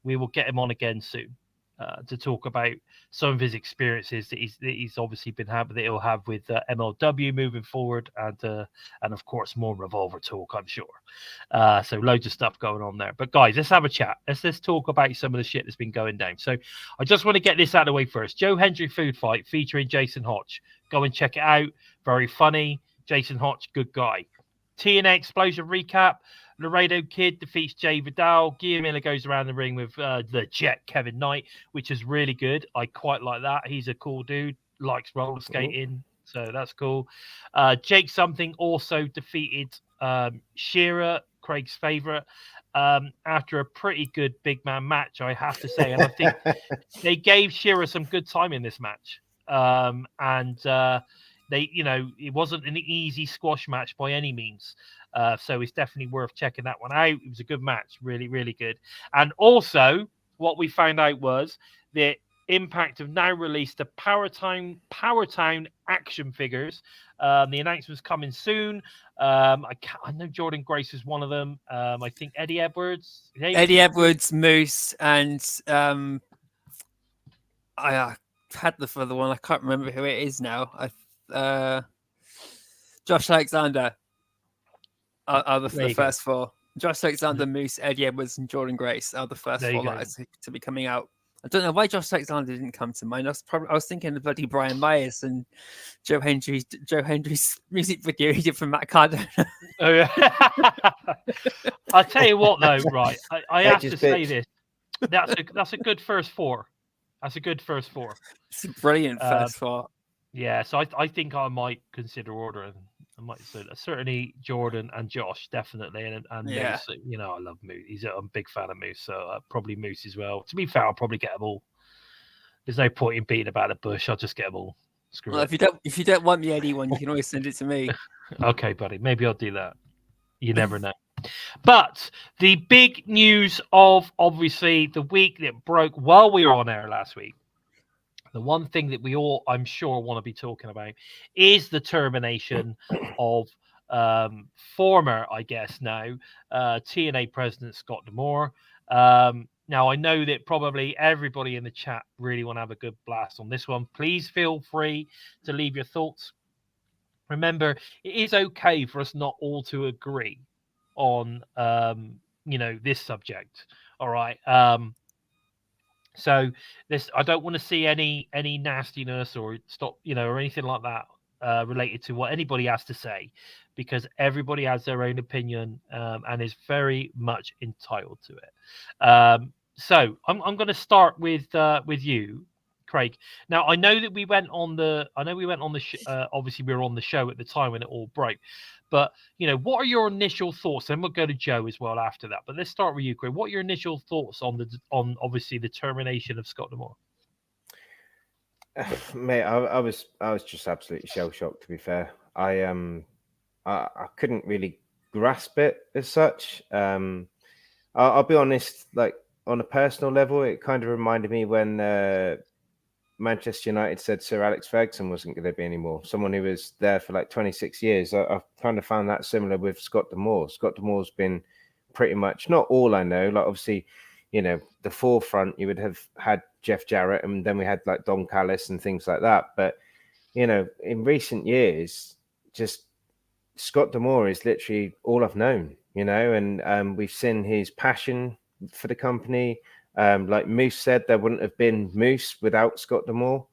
we will get him on again soon to talk about some of his experiences that he's obviously been having, that he'll have with MLW moving forward, and of course more Revolver talk, I'm sure. So loads of stuff going on there. But guys, let's have a chat. Let's talk about some of the shit that's been going down. So I just want to get this out of the way first. Joe Hendry food fight featuring Jason Hotch. Go and check it out. Very funny. Jason Hotch, good guy. TNA Explosion recap. Laredo Kid defeats Jai Vidal. Guillermo goes around the ring with the Jet Kevin Knight, which is really good. I quite like that. He's a cool dude. Likes roller skating, so that's cool. Jake Something also defeated Shearer, Craig's favorite, after a pretty good big man match, I have to say. And I think they gave Shearer some good time in this match. They, it wasn't an easy squash match by any means. So it's definitely worth checking that one out. It was a good match, really, really good. And also, what we found out was that Impact have now released the Powertown action figures. The announcement's coming soon. I know Jordynne Grace is one of them. I think Eddie Edwards, Moose, and I had the further one. I can't remember who it is now. Josh Alexander are the first four. Josh Alexander, Moose, Eddie Edwards, and Jordynne Grace are the first four that are to be coming out. I don't know why Josh Alexander didn't come to mind. I was thinking of bloody Brian Myers and Joe Hendry's music video he did for Matt Cardona. Oh yeah. I'll tell you what though, right? I have to say this. That's a good first four. That's a good first four. It's a brilliant first four. Yeah, so I think I might consider ordering. I might certainly Jordan and Josh, definitely, and yeah. Moose. I love Moose. I'm a big fan of Moose, so probably Moose as well. To be fair, I'll probably get them all. There's no point in beating about the bush. I'll just get them all. Screw it. If you don't want the Eddie one, you can always send it to me. Okay, buddy. Maybe I'll do that. You never know. But the big news of obviously the week that broke while we were on air last week. The one thing that we all, I'm sure, want to be talking about is the termination of former, I guess now, TNA president Scott D'Amore. Now, I know that probably everybody in the chat really want to have a good blast on this one. Please feel free to leave your thoughts. Remember, it is okay for us not all to agree on, this subject. All right. So this, I don't want to see any nastiness or or anything like that related to what anybody has to say, because everybody has their own opinion and is very much entitled to it. So I'm going to start with you, Craig. Now I know that we went on the obviously we were on the show at the time when it all broke. But, what are your initial thoughts? And we'll go to Joe as well after that. But let's start with you, Craig. What are your initial thoughts on obviously the termination of Scott D'Amore? Mate, I was just absolutely shell shocked. To be fair, I couldn't really grasp it as such. I'll be honest. Like on a personal level, it kind of reminded me when Manchester United said Sir Alex Ferguson wasn't going to be anymore. Someone who was there for like 26 years. I've kind of found that similar with Scott D'Amore. Scott D'Amore's been pretty much, not all I know, like obviously, you know, the forefront, you would have had Jeff Jarrett, and then we had like Don Callis and things like that. But, you know, in recent years, just Scott D'Amore is literally all I've known, you know, and we've seen his passion for the company. Like Moose said, there wouldn't have been Moose without Scott D'Amore.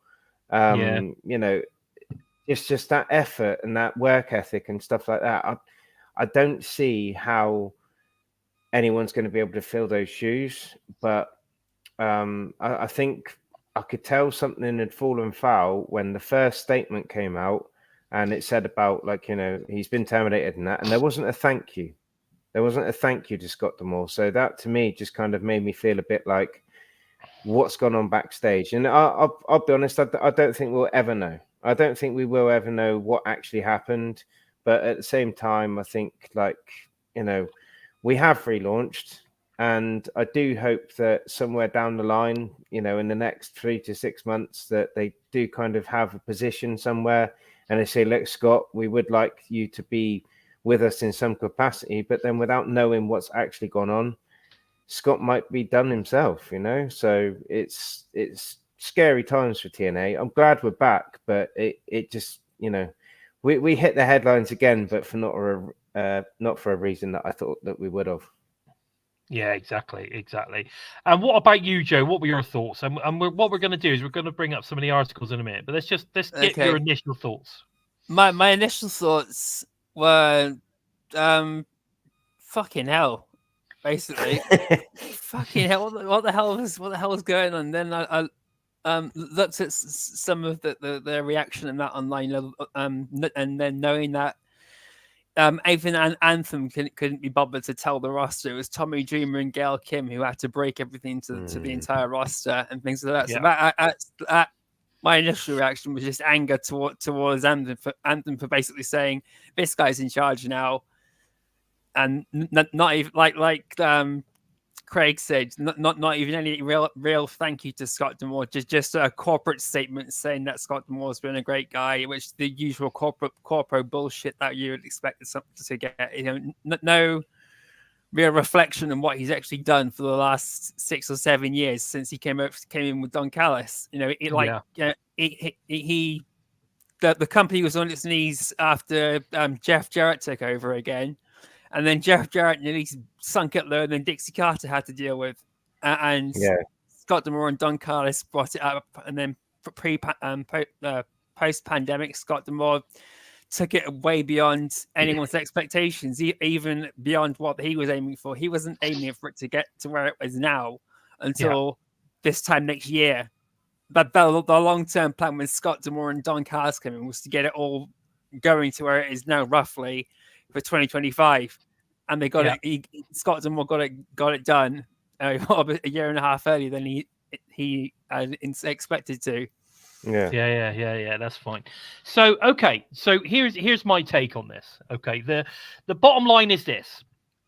You know, it's just that effort and that work ethic and stuff like that. I don't see how anyone's going to be able to fill those shoes, but I think I could tell something had fallen foul when the first statement came out and it said about, like, you know, he's been terminated and that, and there wasn't a thank you. There wasn't a thank you to Scott D'Amore. So that to me just kind of made me feel a bit like what's gone on backstage. And I'll be honest, I don't think we'll ever know. I don't think we will ever know what actually happened. But at the same time, I think, like, you know, we have relaunched, and I do hope that somewhere down the line, you know, in the next 3 to 6 months, that they do kind of have a position somewhere and they say, look, Scott, we would like you to be with us in some capacity, but then without knowing what's actually gone on, Scott might be done himself, you know. So it's scary times for TNA. I'm glad we're back, but it just, you know, we hit the headlines again, but for not for a reason that I thought that we would have. Yeah, exactly. And what about you, Joe? What were your thoughts? And what we're going to do is we're going to bring up some of the articles in a minute, but let's get your initial thoughts. My initial thoughts were, fucking hell, basically. Fucking hell, what the hell was going on? Then I looked at some of the reaction and that online, and then knowing that even Anthem couldn't be bothered to tell the roster. It was Tommy Dreamer and Gail Kim who had to break everything to the entire roster and things like that. Yeah. So that my initial reaction was just anger towards Anthem for basically saying this guy's in charge now, and not even like Craig said, not even any real thank you to Scott D'Amore, just a corporate statement saying that Scott D'Amore's been a great guy, which the usual corporate bullshit that you would expect to get. You know, no real reflection on what he's actually done for the last 6 or 7 years since he came in with Don Callis. You know, the company was on its knees after Jeff Jarrett took over again. And then Jeff Jarrett nearly sunk it low, and then Dixie Carter had to deal with. And Scott D'Amore and Don Callis brought it up. And then post-pandemic, Scott D'Amore took it way beyond anyone's expectations, even beyond what he was aiming for. He wasn't aiming for it to get to where it is now until this time next year. But the long-term plan with Scott D'Amore and Don Callis coming was to get it all going to where it is now, roughly, for 2025, and they got it. Scott D'Amore got it done a year and a half earlier than he expected to. Yeah. That's fine. So here's my take on this. Okay, the bottom line is this: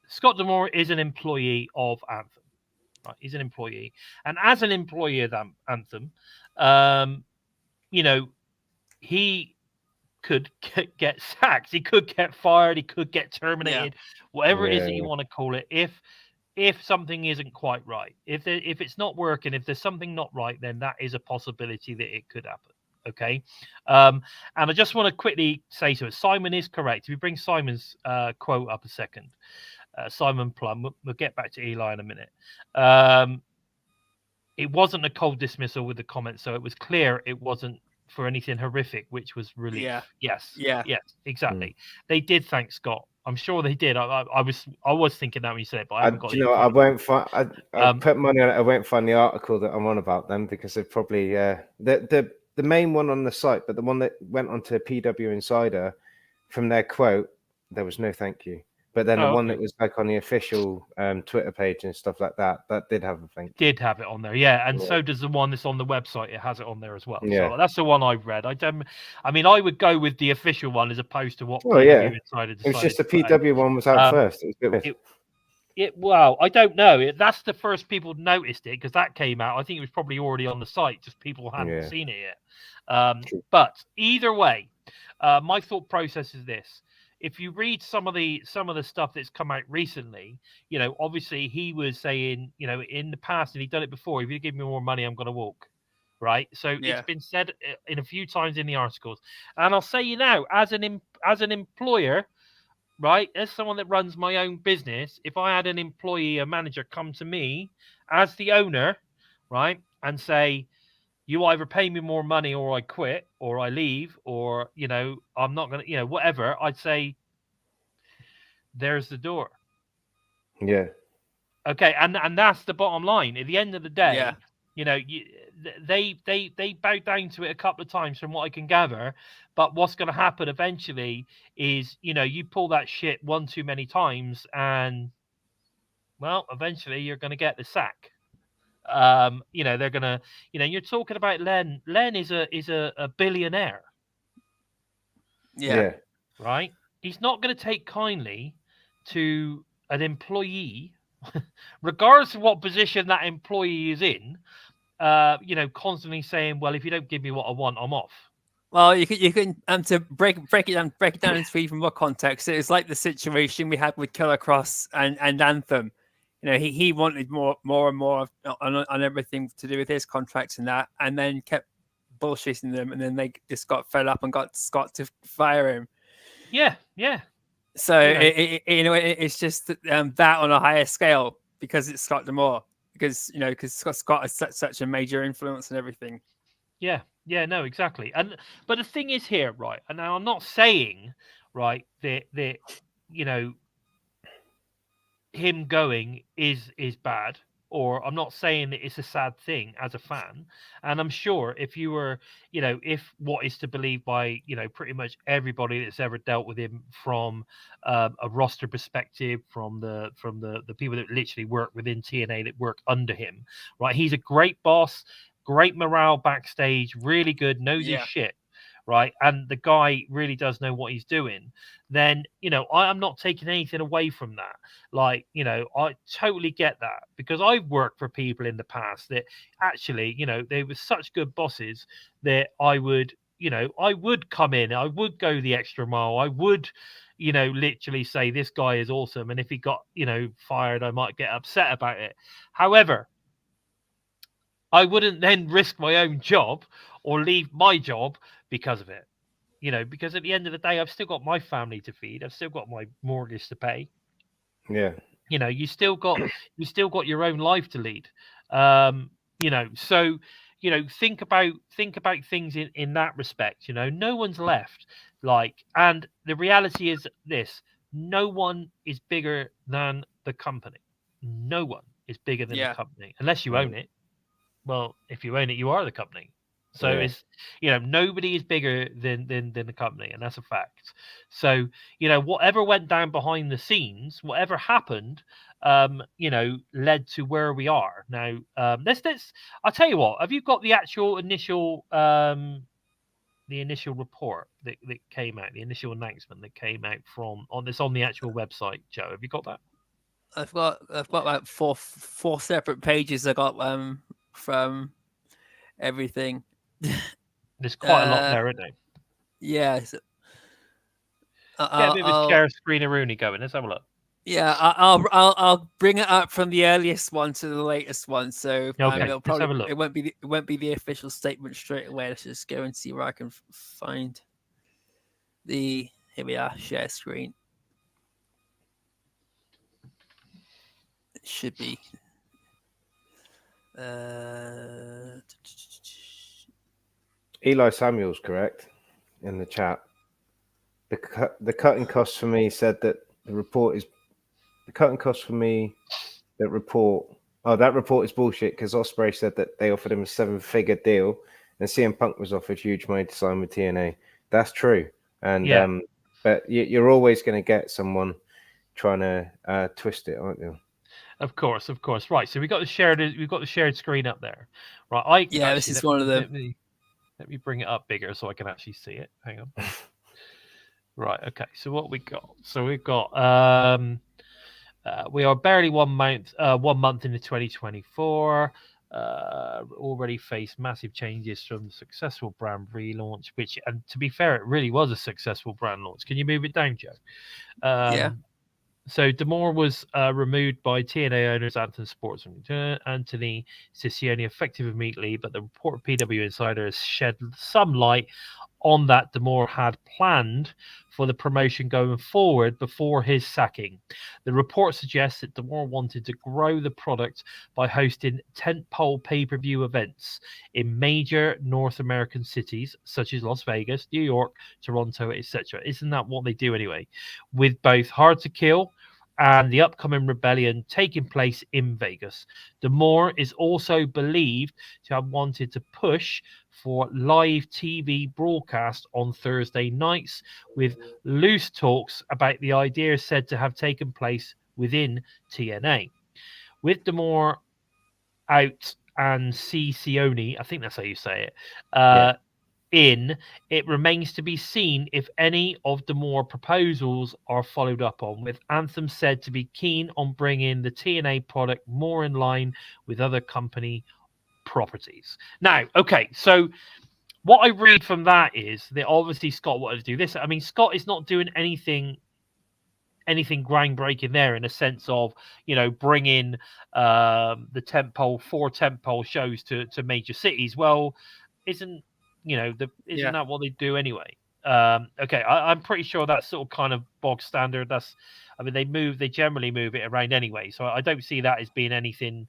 Scott D'Amore is an employee of Anthem. Right, he's an employee, and as an employee of Anthem, you know, he could get sacked, he could get fired, he could get terminated, whatever it is that you want to call it. If something isn't quite right, if it's not working, if there's something not right, then that is a possibility that it could happen. Okay, and I just want to quickly say so. Simon is correct. If we bring Simon's quote up a second, Simon Plum. We'll get back to Eli in a minute. It wasn't a cold dismissal with the comments, so it was clear it wasn't for anything horrific, which was really yes, exactly. They did thank Scott. I'm sure they did. I was thinking that when you said it, but I haven't got. You know, I won't find. I put money on it. I won't find the article that I'm on about them, because they're probably the main one on the site, but the one that went onto PW Insider, from their quote, there was no thank you. But then the one that was like on the official Twitter page and stuff like that, that did have a thing. Did have it on there, and so does the one that's on the website. It has it on there as well. Yeah. So that's the one I've read. I mean, I would go with the official one as opposed to what PW Insider decided. It was just the PW one was out first. It was Well, I don't know. That's the first people noticed it because that came out. I think it was probably already on the site, just people hadn't Yeah. seen it yet. But either way, my thought process is this: if you read some of the stuff that's come out recently, obviously he was saying, in the past, and he'd done it before. If you give me more money, I'm going to walk. Right. So Yeah. it's been said in a few times in the articles, and I'll say now, as an employer. Right, as someone that runs my own business, if I had an employee, a manager come to me as the owner, right, and say, you either pay me more money or I quit or I leave or, I'm not going to, whatever, I'd say, there's the door. Yeah. Okay. And that's the bottom line. At the end of the day, Yeah. they bow down to it a couple of times from what I can gather. But what's going to happen eventually is, you pull that shit one too many times and, well, eventually you're going to get the sack. They're going to, you're talking about Len. Len is a billionaire, Yeah. right? He's not going to take kindly to an employee, regardless of what position that employee is in, constantly saying, well, if you don't give me what I want, I'm off. Well, you can to break it down into even more context. It's like the situation we had with Killer Cross and Anthem. He wanted more and more on everything to do with his contracts and that, and then kept bullshitting them, and then they just got fed up and got Scott to fire him. Yeah. So it's just that on a higher scale because it's Scott D'Amore, because Scott has such a major influence and everything. Yeah, no, exactly. But the thing is here, right? And now I'm not saying, right, that him going is bad, or I'm not saying that it's a sad thing as a fan. And I'm sure if you were, if what is to believe by, pretty much everybody that's ever dealt with him from a roster perspective, from the people that literally work within TNA that work under him, right? He's a great boss, great morale backstage, really good, knows his shit. Right, and the guy really does know what he's doing. Then I'm not taking anything away from that. Like, I totally get that because I've worked for people in the past that actually, they were such good bosses that I would come in, I would go the extra mile, I would, literally say this guy is awesome, and if he got fired, I might get upset about it. However, I wouldn't then risk my own job or leave my job because of it, because at the end of the day, I've still got my family to feed. I've still got my mortgage to pay. Yeah. You still got your own life to lead. So, think about things in that respect. No one's left. And the reality is this: no one is bigger than the company. No one is bigger than the company unless you own it. Well, if you own it, you are the company. So it's nobody is bigger than the company, and that's a fact. So whatever went down behind the scenes, whatever happened, led to where we are now. Let's I'll tell you what. Have you got the actual initial report that came out, the initial announcement that came out on the actual website, Joe? Have you got that? I've got like four separate pages. I got from everything. There's quite a lot there, isn't there? Yeah. So, get a bit of a share screen Rooney going. Let's have a look. Yeah, I'll bring it up from the earliest one to the latest one. So it'll probably it won't be the official statement straight away. Let's just go and see where I can find the. Here we are, share screen. It should be. Eli Samuel's correct in the chat. The cutting costs for me said that the report is the cutting costs for me. That report is bullshit because Ospreay said that they offered him a 7-figure deal and CM Punk was offered huge money to sign with TNA. That's true, and but you're always going to get someone trying to twist it, aren't you? Of course. Right. So we've got the shared screen up there. Right. This is one of them. Let me bring it up bigger so I can actually see it. Hang on. Right. Okay. So what we got? So we've got We are barely 1 month into 2024. Already faced massive changes from the successful brand relaunch, which, and to be fair, it really was a successful brand launch. Can you move it down, Joe? Yeah. So D'Amore was removed by TNA owners Anthem Sports and Anthony Siccioni effective immediately, but the report of PW Insider has shed some light on that D'Amore had planned for the promotion going forward before his sacking. The report suggests that D'Amore wanted to grow the product by hosting tentpole pay-per-view events in major North American cities such as Las Vegas, New York, Toronto, etc. Isn't that what they do anyway? With both Hard to Kill and the upcoming Rebellion taking place in Vegas. D'Amore is also believed to have wanted to push for live TV broadcast on Thursday nights, with loose talks about the idea said to have taken place within TNA. With D'Amore out and Siccioni, I think that's how you say it, in, it remains to be seen if any of D'Amore proposals are followed up on, with Anthem said to be keen on bringing the TNA product more in line with other company properties. Now, okay, so what I read from that is that obviously Scott wanted to do this. I mean, Scott is not doing anything groundbreaking there in a sense of, you know, bringing the four tentpole shows to major cities. Well, isn't that what they do anyway? Okay, I'm pretty sure that's sort of kind of bog standard. They generally move it around anyway, so I don't see that as being anything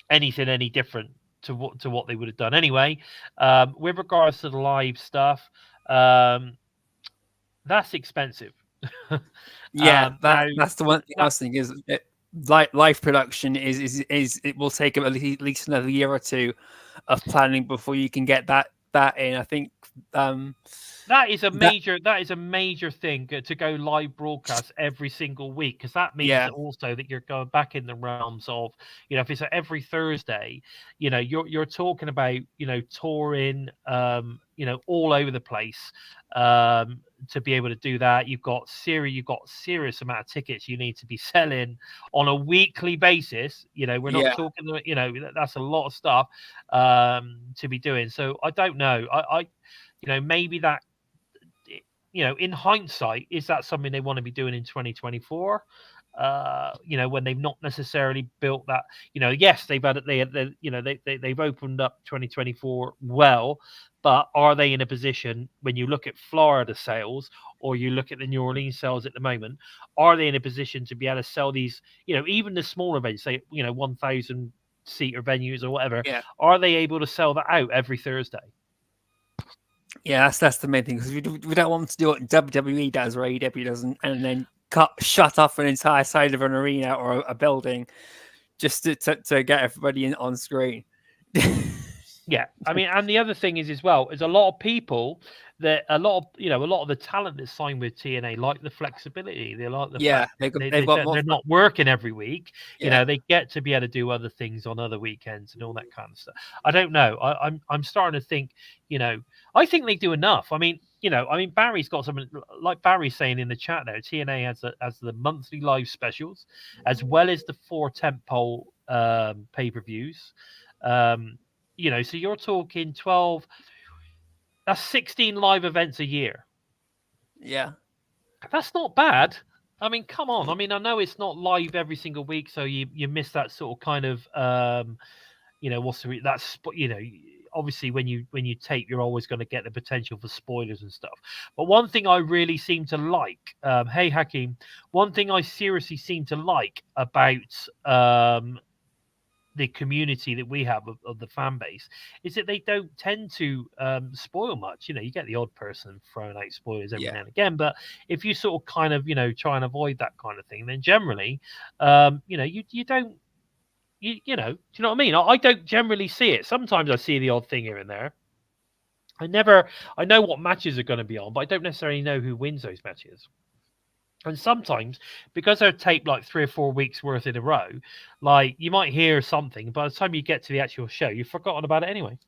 any different to what they would have done anyway. With regards to the live stuff, that's expensive. That's the one thing I was thinking is live production is it will take at least another year or two of planning before you can get that in. I think that is a major thing to go live broadcast every single week, because that means also that you're going back in the realms of, you know, if it's every Thursday, you know, you're talking about, you know, touring, all over the place, to be able to do that. You've got serious amount of tickets you need to be selling on a weekly basis. You know, we're not talking, you know, that's a lot of stuff to be doing. So I don't know. I maybe that, you know, in hindsight, is that something they want to be doing in 2024? When they've not necessarily built that, you know, yes, they've opened up 2024 well, but are they in a position, when you look at Florida sales or you look at the New Orleans sales at the moment, are they in a position to be able to sell these, you know, even the smaller venues, say, you know, 1,000 seater venues or whatever, are they able to sell that out every Thursday? Yeah, that's the main thing, because we don't want to do what WWE does or AEW doesn't, and then shut off an entire side of an arena or a building just to get everybody on screen. Yeah, I mean, and the other thing is as well is a lot of people a lot of the talent that's signed with TNA like the flexibility. They like the fact they're not working every week. You know, they get to be able to do other things on other weekends and all that kind of stuff. I don't know. I'm starting to think, you know, I think they do enough. I mean, Barry's got something like Barry's saying in the chat there. TNA has the monthly live specials, as well as the 4 tentpole pay-per-views. You know, so you're talking 12. That's 16 live events a year. Yeah, that's not bad. I mean, come on. I mean, I know it's not live every single week, so you miss that sort of kind of, obviously when you tape, you're always going to get the potential for spoilers and stuff. But one thing I really seem to like, hey Hakeem, one thing I seriously seem to like about the community that we have of the fan base is that they don't tend to spoil much. You know, you get the odd person throwing out spoilers every now and again, but if you sort of kind of, you know, try and avoid that kind of thing, then generally, you don't. You know, do you know what I mean? I don't generally see it. Sometimes I see the odd thing here and there. I know what matches are going to be on, but I don't necessarily know who wins those matches. And sometimes, because they're taped like 3 or 4 weeks worth in a row, like you might hear something, by the time you get to the actual show, you've forgotten about it anyway.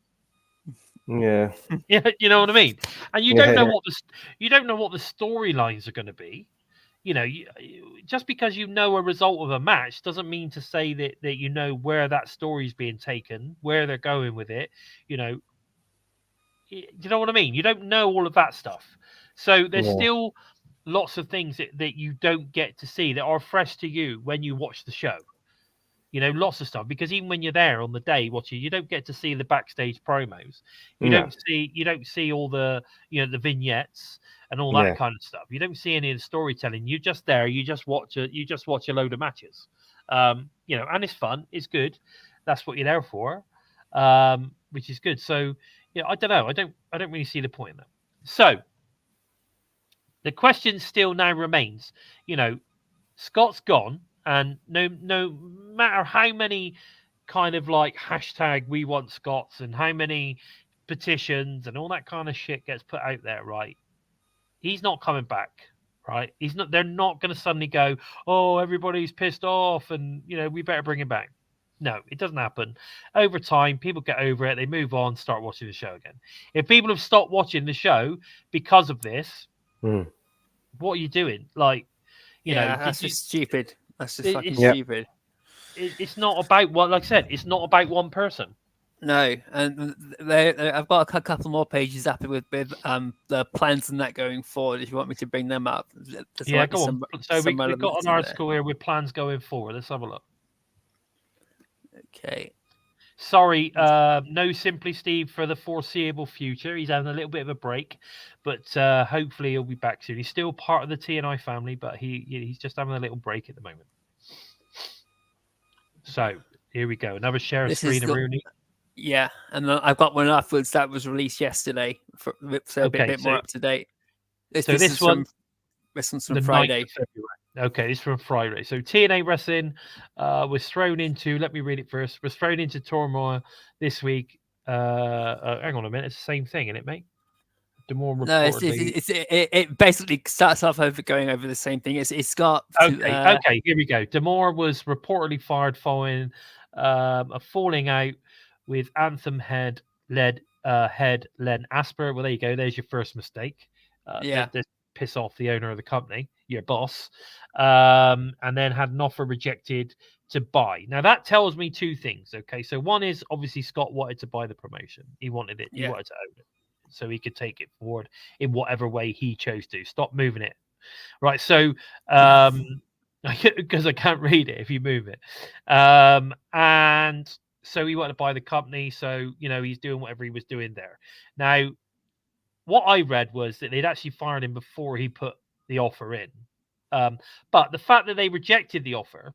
Yeah. Yeah, you know what I mean? And you don't know what the storylines are going to be. just because you know a result of a match doesn't mean to say that you know where that story's being taken, where they're going with it. Do you know what I mean? You don't know all of that stuff. So there's still lots of things that you don't get to see that are fresh to you when you watch the show. Lots of stuff, because even when you're there on the day watching, you don't get to see the backstage promos. You don't see all the the vignettes and all that kind of stuff. You don't see any of the storytelling. You're just there. You just watch a load of matches. And it's fun. It's good. That's what you're there for, which is good. So I don't know. I don't really see the point in that. So the question still now remains. Scott's gone. And no matter how many kind of like hashtag we want Scots and how many petitions and all that kind of shit gets put out there, right? He's not coming back, right? They're not going to suddenly go, oh, everybody's pissed off and, we better bring him back. No, it doesn't happen. Over time, people get over it. They move on, start watching the show again. If people have stopped watching the show because of this, what are you doing? Like, that's just stupid. That's just fucking stupid. It's not about like I said, it's not about one person. No, and I've got a couple more pages up with the plans and that going forward. If you want me to bring them up, go on. So we've got an article here with plans going forward. Let's have a look. Okay. Sorry, no Simply Steve for the foreseeable future. He's having a little bit of a break, but hopefully he'll be back soon. He's still part of the TNI family, but he's just having a little break at the moment. So here we go. Another share screen of Rooney. Yeah, and I've got one afterwards that was released yesterday, so a bit more up to date. This one's from Friday. Okay, it's from Friday. So TNA Wrestling was thrown into, let me read it first, was thrown into turmoil this week. Hang on a minute, it's the same thing, isn't it, mate? D'Amore reportedly... it basically starts off going over the same thing. It's got... Okay, here we go. D'Amore was reportedly fired following a falling out with Anthem head Len Asper. Well, there you go. There's your first mistake. Piss off the owner of the company, your boss, and then had an offer rejected to buy. Now that tells me two things. Okay, so one is obviously Scott wanted to buy the promotion. He wanted it. He wanted to own it, so he could take it forward in whatever way he chose to. Stop moving it. Right. So because I can't read it if you move it, and so he wanted to buy the company. So he's doing whatever he was doing there. Now, what I read was that they'd actually fired him before he put the offer in. But the fact that they rejected the offer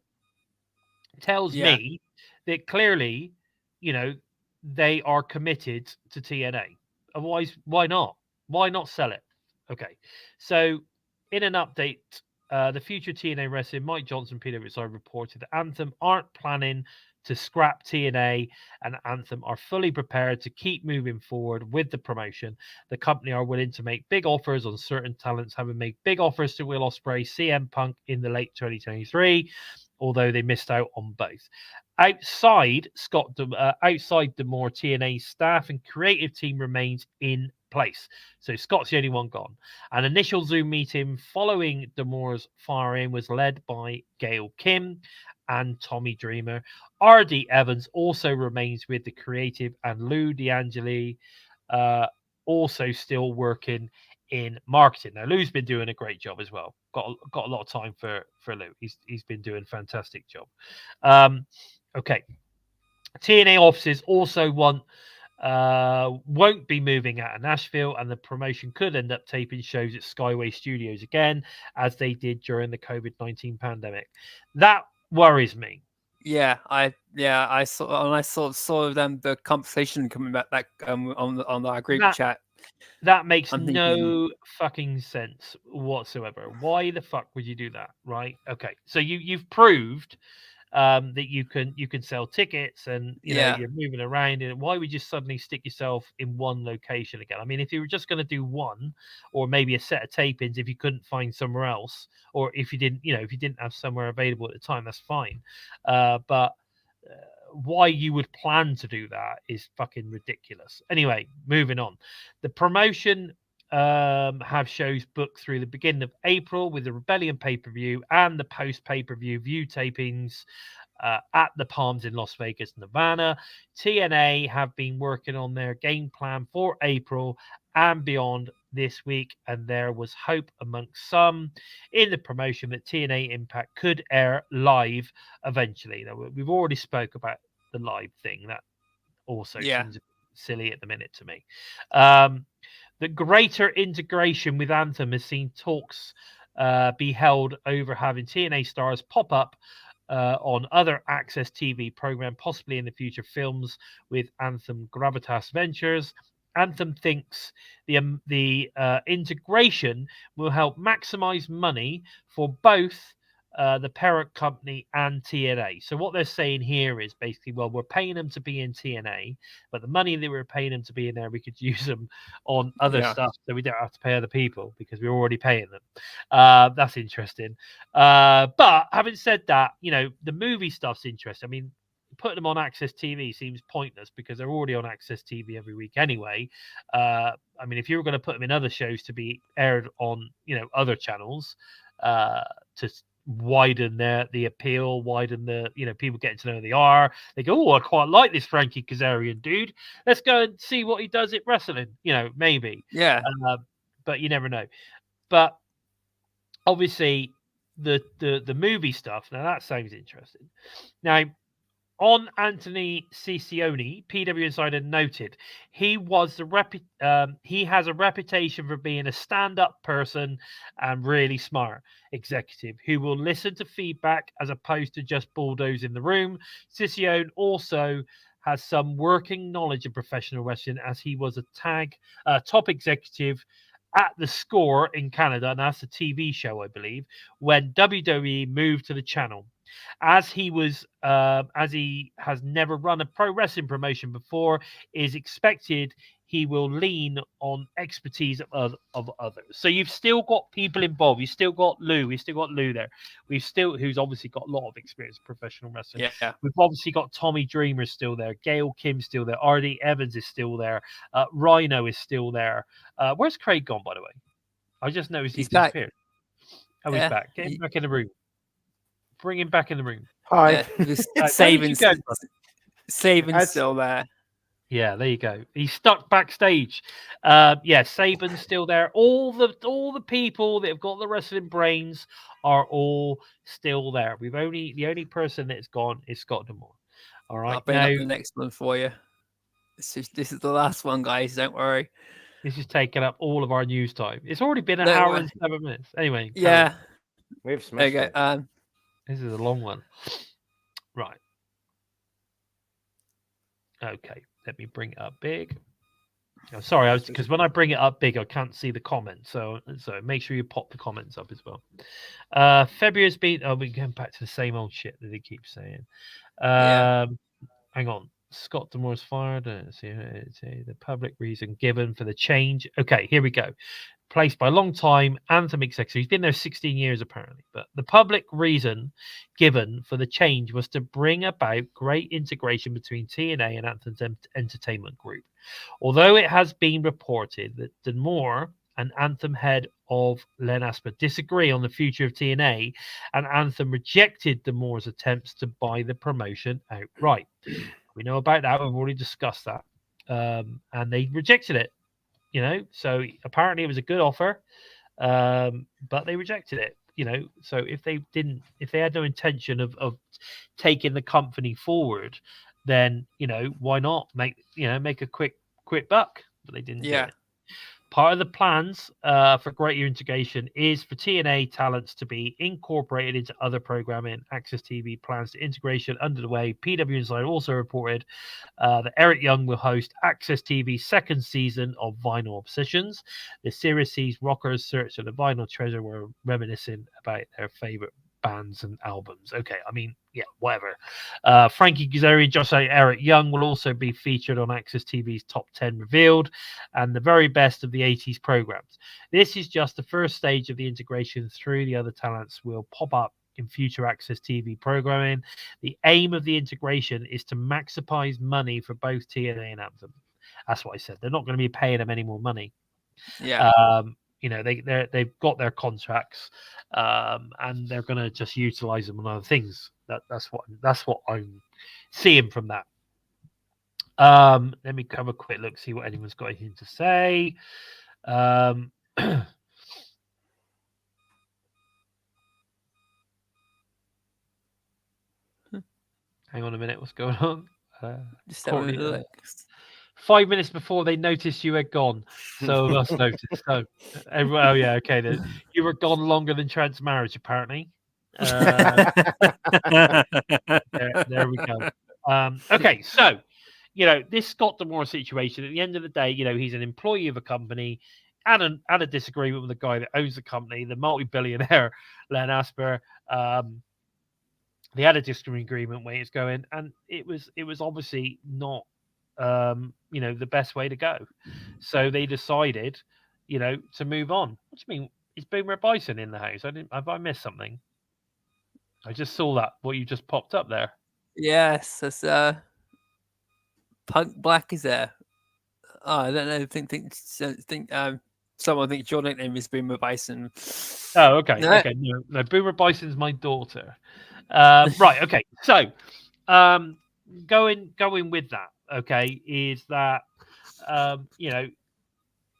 tells me that clearly, they are committed to TNA. Otherwise, why not? Why not sell it? Okay. So in an update, the future TNA wrestling, Mike Johnson, PWSI reported that Anthem aren't planning to scrap TNA, and Anthem are fully prepared to keep moving forward with the promotion. The company are willing to make big offers on certain talents, having made big offers to Will Ospreay, CM Punk in the late 2023, although they missed out on both. Outside D'Amore, TNA staff and creative team remains in place. So Scott's the only one gone. An initial Zoom meeting following D'Amore's firing was led by Gail Kim and Tommy Dreamer. R.D. Evans also remains with the creative, and Lou D'Angeli also still working in marketing. Now, Lou's been doing a great job as well. Got a lot of time for Lou. He's been doing a fantastic job. Okay. TNA offices also won't be moving out of Nashville, and the promotion could end up taping shows at Skyway Studios again, as they did during the COVID-19 pandemic. That worries me. I saw them the conversation coming back on our group chat. That makes no fucking sense whatsoever. Why the fuck would you do that? Right? Okay. So you've proved that you can sell tickets, and you're moving around, and why would you suddenly stick yourself in one location again? I mean, if you were just going to do one, or maybe a set of tapings, if you couldn't find somewhere else, or if you didn't have somewhere available at the time, that's fine. But why you would plan to do that is fucking ridiculous. Anyway, moving on. The promotion have shows booked through the beginning of April with the Rebellion pay-per-view and the post-pay-per-view view tapings at the Palms in Las Vegas, Nevada. TNA have been working on their game plan for April and beyond this week, and there was hope amongst some in the promotion that TNA Impact could air live eventually. Now, we've already spoke about the live thing. That also seems silly at the minute to me. The greater integration with Anthem has seen talks be held over having TNA stars pop up on other Access TV program, possibly in the future films with Anthem Gravitas Ventures. Anthem thinks the integration will help maximize money for both the parent company and TNA. So what they're saying here is basically, well, we're paying them to be in TNA, but the money that we're paying them to be in there, we could use them on other stuff, so we don't have to pay other people because we're already paying them. That's interesting. But having said that, the movie stuff's interesting. I mean, putting them on Access TV seems pointless because they're already on Access TV every week anyway. I mean, if you were going to put them in other shows to be aired on, other channels, to widen the appeal, widen the, people getting to know who they are. They go, oh, I quite like this Frankie Kazarian dude. Let's go and see what he does at wrestling. Maybe. Yeah. But you never know. But obviously, the movie stuff. Now that sounds interesting. Now, on Anthony Ciccione, PW Insider noted he has a reputation for being a stand-up person and really smart executive who will listen to feedback as opposed to just bulldozing the room. Ciccione also has some working knowledge of professional wrestling, as he was a top executive at The Score in Canada, and that's a TV show, I believe, when WWE moved to the channel. As he has never run a pro wrestling promotion before, it is expected he will lean on expertise of others. So you've still got people involved. You've still got Lou. We've still got Lou there. Who's obviously got a lot of experience in professional wrestling. Yeah. We've obviously got Tommy Dreamer still there. Gail Kim's still there. R.D. Evans is still there. Rhino is still there. Where's Craig gone, by the way? I just noticed he's disappeared. Oh, he's back. Get him back in the room. Bring him back in the room. Hi. Saban's still there. Yeah, there you go. He's stuck backstage. Saban's still there. All the people that have got the wrestling brains are all still there. The only person that's gone is Scott D'Amore. All right. I'll bring up the next one for you. This is the last one, guys. Don't worry. This is taking up all of our news time. It's already been an hour and 7 minutes. Anyway. Yeah. We've smashed it. This is a long one. Right. Okay. Let me bring it up big. Oh, sorry, because when I bring it up big, I can't see the comments. So make sure you pop the comments up as well. February's been. Oh, we're going back to the same old shit that they keep saying. Hang on. Scott D'Amore's fired. The public reason given for the change. Okay, here we go. Placed by a long time Anthem executive. He's been there 16 years apparently. But the public reason given for the change was to bring about great integration between TNA and Anthem's entertainment group. Although it has been reported that D'Amore and Anthem head of Len Asper disagree on the future of TNA, and Anthem rejected D'Amore's attempts to buy the promotion outright. We know about that. We've already discussed that. And they rejected it. So apparently it was a good offer, but they rejected it. So if they had no intention of taking the company forward, then why not make a quick buck? But they didn't. Do it. Part of the plans for greater integration is for TNA talents to be incorporated into other programming. Access TV plans to integration under the way. PW Insider also reported that Eric Young will host Access TV's second season of Vinyl Obsessions. The series sees rockers search for the vinyl treasure, were reminiscing about their favorite bands and albums. Okay, I mean, yeah, whatever. Frankie Kazarian, Josh Eric Young will also be featured on Access TV's Top 10 Revealed and the very best of the 80s programs. This is just the first stage of the integration. Through the other talents will pop up in future Access TV programming. The aim of the integration is to maximize money for both TNA and Anthem. That's what I said. They're not going to be paying them any more money. Yeah. They've got their contracts, and they're going to just utilize them on other things. That's what I'm seeing from that. Let me have a quick look, see what anyone's got anything to say. Hang on a minute, what's going on? Just having a look. 5 minutes before they noticed you had gone, so of us noticed. So, everyone, oh yeah, okay. You were gone longer than Trent's marriage, apparently. There we go. Okay, so this Scott D'Amore situation. At the end of the day, he's an employee of a company, had a disagreement with the guy that owns the company, the multi-billionaire Len Asper. They had a disagreement where it's going, and it was obviously not the best way to go. So they decided, to move on. What do you mean? Is Boomer Bison in the house? Have I missed something? I just saw that what you just popped up there. Yes, that's Punk Black is there. Oh, I don't know. Think someone thinks your nickname is Boomer Bison. Oh, okay. No. Okay. No, Boomer Bison's my daughter. Right. Okay. So, going with that. Okay, is that at the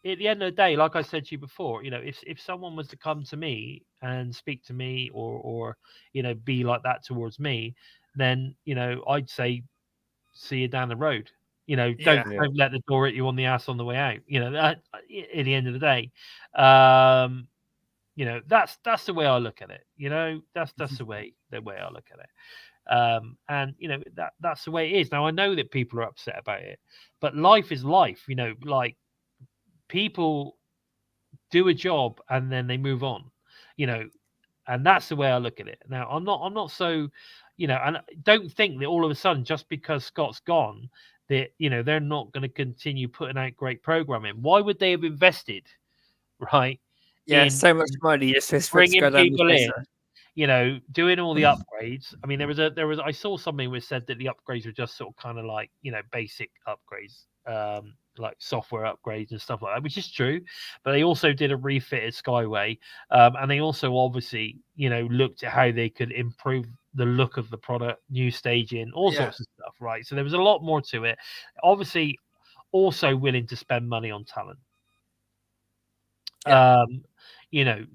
end of the day, like I said to you before, if someone was to come to me and speak to me or be like that towards me, then I'd say see you down the road. Don't let the door hit you on the ass on the way out. That at the end of the day, that's the way I look at it. That's the way I look at it. And that's the way it is. Now I know that people are upset about it, but life is life. Like people do a job and then they move on. And that's the way I look at it. Now I'm not so, and I don't think that all of a sudden just because Scott's gone that they're not going to continue putting out great programming. Why would they have invested, right? Yeah, so much money just bringing people in. Doing all the upgrades. I mean, I saw something which said that the upgrades were just sort of kind of like, basic upgrades, like software upgrades and stuff like that, which is true. But they also did a refitted Skyway, and they also obviously, looked at how they could improve the look of the product, new staging, all sorts of stuff, right? So there was a lot more to it. Obviously, also willing to spend money on talent.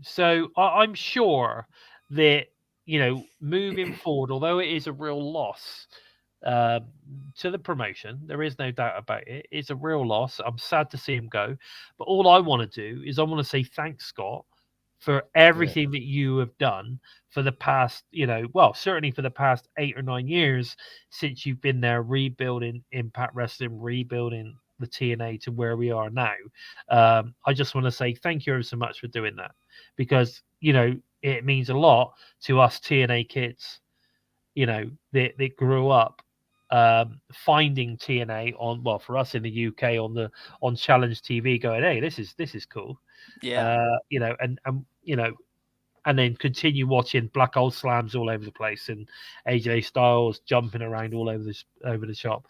So I'm sure that moving forward, although it is a real loss to the promotion, there is no doubt about it. It's a real loss. I'm sad to see him go, but all I want to do is I want to say thanks, Scott, for everything that you have done for the past, certainly for the past 8 or 9 years since you've been there, rebuilding Impact Wrestling, rebuilding the TNA to where we are now. I just want to say thank you ever so much for doing that, because it means a lot to us TNA kids, that grew up finding TNA on, for us in the UK on Challenge TV, going, hey, this is cool. And then continue watching Black Hole Slams all over the place and AJ Styles jumping around all over the shop.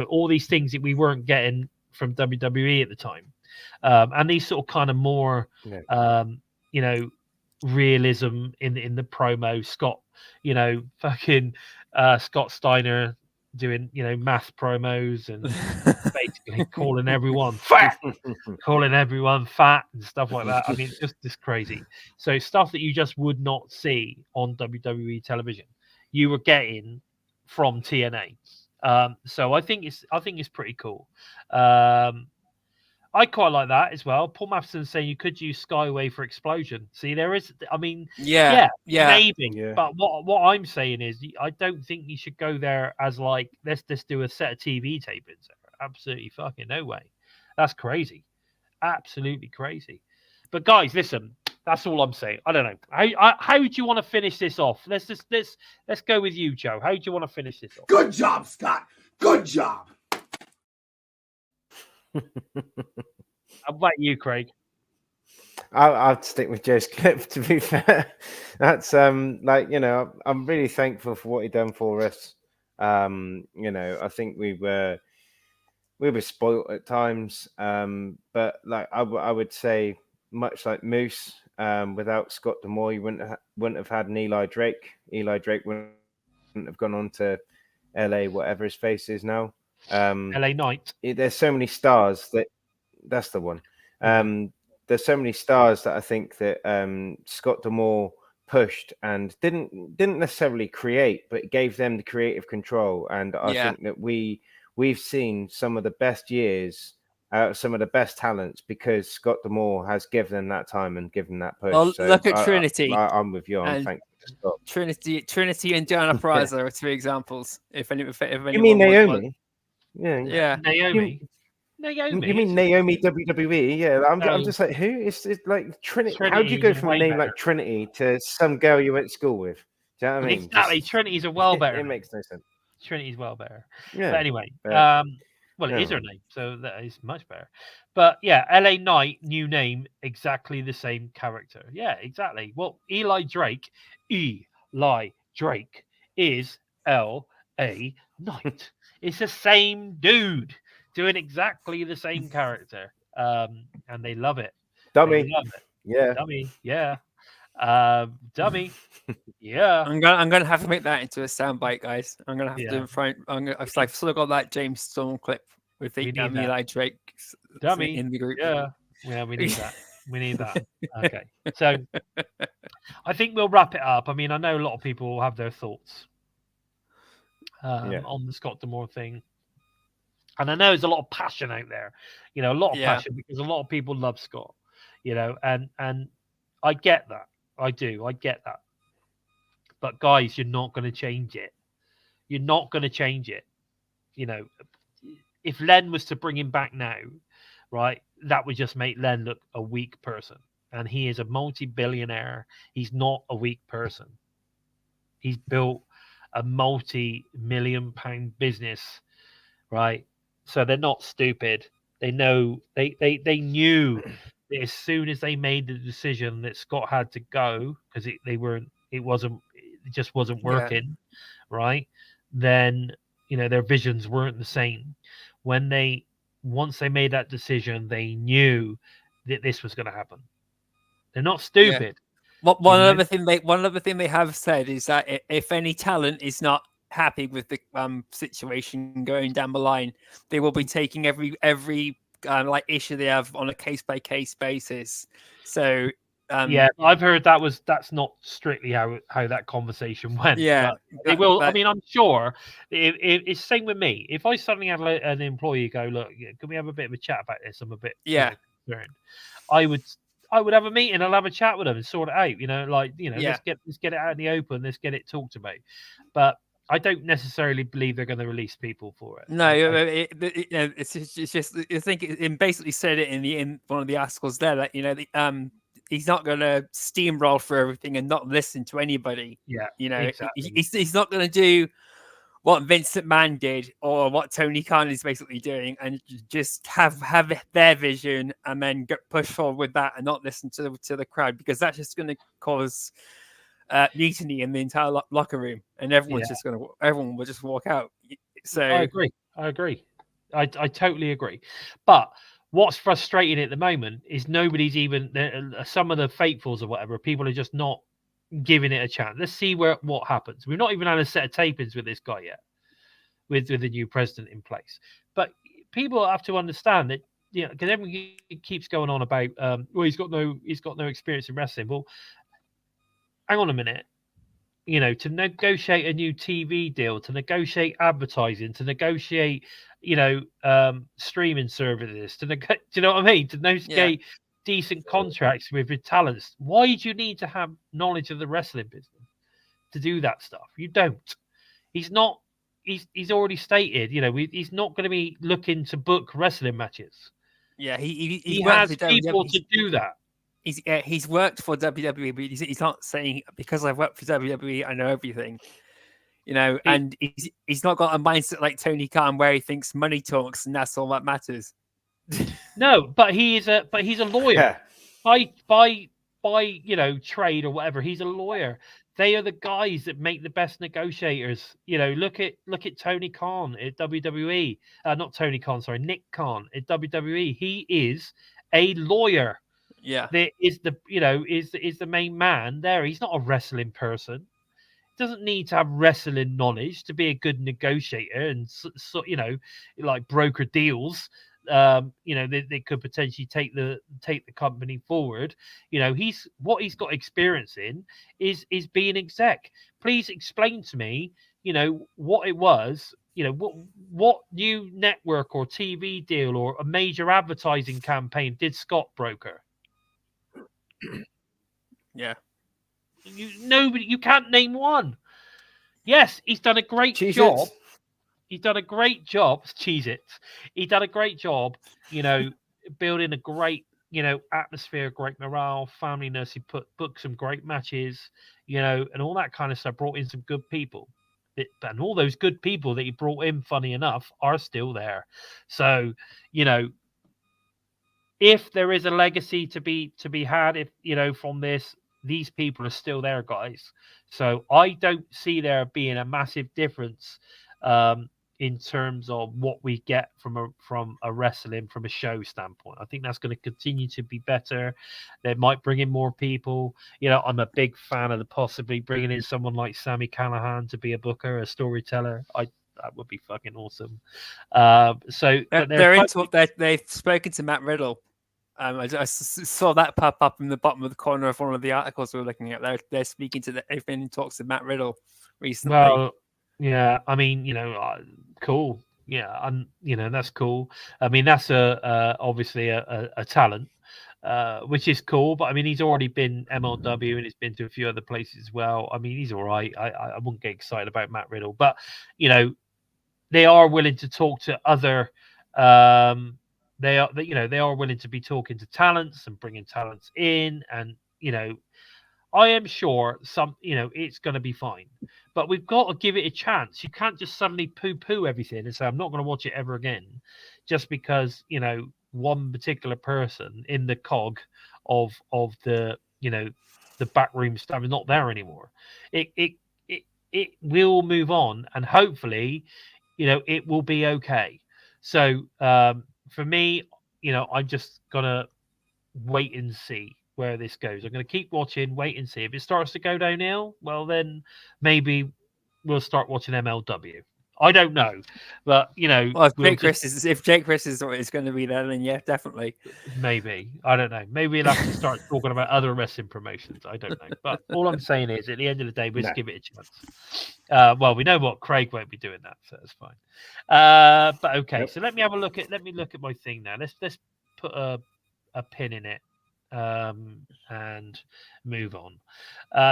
All these things that we weren't getting from WWE at the time, and these sort of kind of more, realism in the promo. Scott, Scott Steiner doing math promos and basically calling everyone fat and stuff like that. I mean, just crazy. So stuff that you just would not see on WWE television, you were getting from TNA. So I think it's pretty cool. I quite like that as well. Paul Matheson saying you could use Skyway for Explosion. See, there is, I mean, maybe. Yeah. But what I'm saying is, I don't think you should go there as like, let's just do a set of TV tapings. Absolutely fucking no way. That's crazy. Absolutely crazy. But guys, listen, that's all I'm saying. I don't know. How do you want to finish this off? Let's go with you, Joe. How do you want to finish this off? Good job, Scott. Good job. How about you, Craig? I'd stick with Joe's clip, to be fair. That's I'm really thankful for what he done for us. I think we were we were spoilt at times. But like I would say, much like Moose, without Scott D'Amore, you wouldn't have had an Eli Drake. Eli Drake wouldn't have gone on to LA, whatever his face is now. LA Knight. There's so many stars that's the one. There's so many stars that I think that Scott D'Amore pushed and didn't necessarily create, but gave them the creative control. And I think that we've seen some of the best years, some of the best talents, because Scott D'Amore has given them that time and given that push. Well, so look at Trinity. I'm with you. I'm And thankful to Scott. Trinity and Diana Peraza are 2 examples. If anyone You mean wants one. Naomi? Yeah. Naomi. You mean Naomi WWE? Yeah, I'm just like, who? It's like Trinity. How do you go from a name like Trinity to some girl you went to school with? Do you know what I mean? Exactly. Trinity's a well better. It makes no sense. Trinity's well better. Yeah. But anyway, but, well, it is her name, so that is much better. But yeah, LA Knight, new name, exactly the same character. Yeah, exactly. Well, Eli Drake is LA Knight. It's the same dude doing exactly the same character. And they love it. Dummy. They love it. Yeah. Dummy. Yeah. Dummy. Yeah. I'm gonna have to make that into a soundbite, guys. I'm gonna have to find. I've still got that James Storm clip with the Eli Drake dummy in the group. Yeah, we need that. We need that. Okay, so I think we'll wrap it up. I mean, I know a lot of people will have their thoughts on the Scott D'Amore thing, and I know there's a lot of passion out there. You know, a lot of passion because a lot of people love Scott. You know, and I get that. I do. I get that. But guys, you're not going to change it. You're not going to change it. You know, if Len was to bring him back now, right, that would just make Len look a weak person. And he is a multi-billionaire. He's not a weak person. He's built a multi-million-pound business, right? So they're not stupid. They know they knew that as soon as they made the decision that Scott had to go because it just wasn't working, right? Then their visions weren't the same. Once they made that decision, they knew that this was going to happen. They're not stupid. One other thing they have said is that if any talent is not happy with the situation going down the line, they will be taking every like issue they have on a case by case basis. So I've heard that's not strictly how that conversation went. Yeah, they will. I mean, I'm sure it's same with me. If I suddenly have an employee go, look, can we have a bit of a chat about this? I'm a bit concerned. I would have a meeting. I'll have a chat with them and sort it out. Let's get it out in the open. Let's get it talked about. But I don't necessarily believe they're going to release people for it. No, it's just I think it basically said it in one of the articles there that he's not going to steamroll for everything and not listen to anybody. Yeah, exactly. He's not going to do what Vince McMahon did or what Tony Khan is basically doing, and just have their vision and then push forward with that and not listen to the crowd, because that's just going to cause mutiny in the entire locker room, and everyone will just walk out. So I agree. I totally agree. But what's frustrating at the moment is nobody's even some of the faithfuls or whatever. People are just not giving it a chance. Let's see what happens. We've not even had a set of tapings with this guy yet, with the new president in place. But people have to understand that because everyone keeps going on about he's got no experience in wrestling. Well, hang on a minute. To negotiate a new TV deal, to negotiate advertising, to negotiate, streaming services, do you know what I mean? To negotiate decent contracts with talents. Why do you need to have knowledge of the wrestling business to do that stuff? You don't. He's not. He's already stated. He's not going to be looking to book wrestling matches. Yeah, he has people to do that. He's worked for WWE, but he's not saying because I've worked for WWE, I know everything. And he's not got a mindset like Tony Khan where he thinks money talks and that's all that matters. No, but he's a lawyer by trade or whatever. He's a lawyer. they are the guys that make the best negotiators. You know, look at Tony Khan at WWE. Not Tony Khan, sorry, Nick Khan at WWE. He is a lawyer. Yeah. There is the main man there. He's not a wrestling person. Doesn't need to have wrestling knowledge to be a good negotiator and like broker deals. They could potentially take the company forward. You know, he's got experience in is being exec. Please explain to me, you know, what it was, you know, what new network or TV deal or a major advertising campaign did Scott broker? Yeah. You can't name one. Yes, he's done a great job. He's done a great job. Cheez-Its. He's done a great job, you know, building a great, you know, atmosphere, great morale, family-ness. He booked some great matches, you know, and all that kind of stuff. Brought in some good people. And all those good people that he brought in, funny enough, are still there. So, you know, if there is a legacy to be had, if you know, from this, these people are still there, guys. So I don't see there being a massive difference in terms of what we get from a wrestling, from a show standpoint. I think that's going to continue to be better. They might bring in more people. You know, I'm a big fan of possibly bringing in someone like Sami Callihan to be a booker, a storyteller. That would be fucking awesome. So they've spoken to Matt Riddle. I saw that pop up in the bottom of the corner of one of the articles we were looking at. They're speaking to they've been in talks with Matt Riddle recently. Well, yeah, I mean, you know, cool. Yeah, you know, that's cool. I mean, that's obviously a talent, which is cool. But I mean, he's already been MLW and he's been to a few other places as well. I mean, he's all right. I wouldn't get excited about Matt Riddle, but you know, they are willing to talk to other. They are willing to be talking to talents and bringing talents in, and you know, I am sure it's going to be fine, but we've got to give it a chance. You can't just suddenly poo-poo everything and say I'm not going to watch it ever again, just because you know one particular person in the cog of the the backroom staff is not there anymore. It will move on, and hopefully, you know, it will be okay. So for me, you know, I'm just gonna wait and see where this goes. I'm gonna keep watching, wait and see. If it starts to go downhill, well, then maybe we'll start watching MLW. I don't know, but you know, well, if Jake Chris is going to be there, then yeah, definitely. Maybe, I don't know. Maybe we'll have to start talking about other wrestling promotions. I don't know, but all I'm saying is, at the end of the day, we'll just give it a chance. Well, we know what Craig won't be doing that, so that's fine. But okay, so let me look at my thing now. Let's put a pin in it and move on.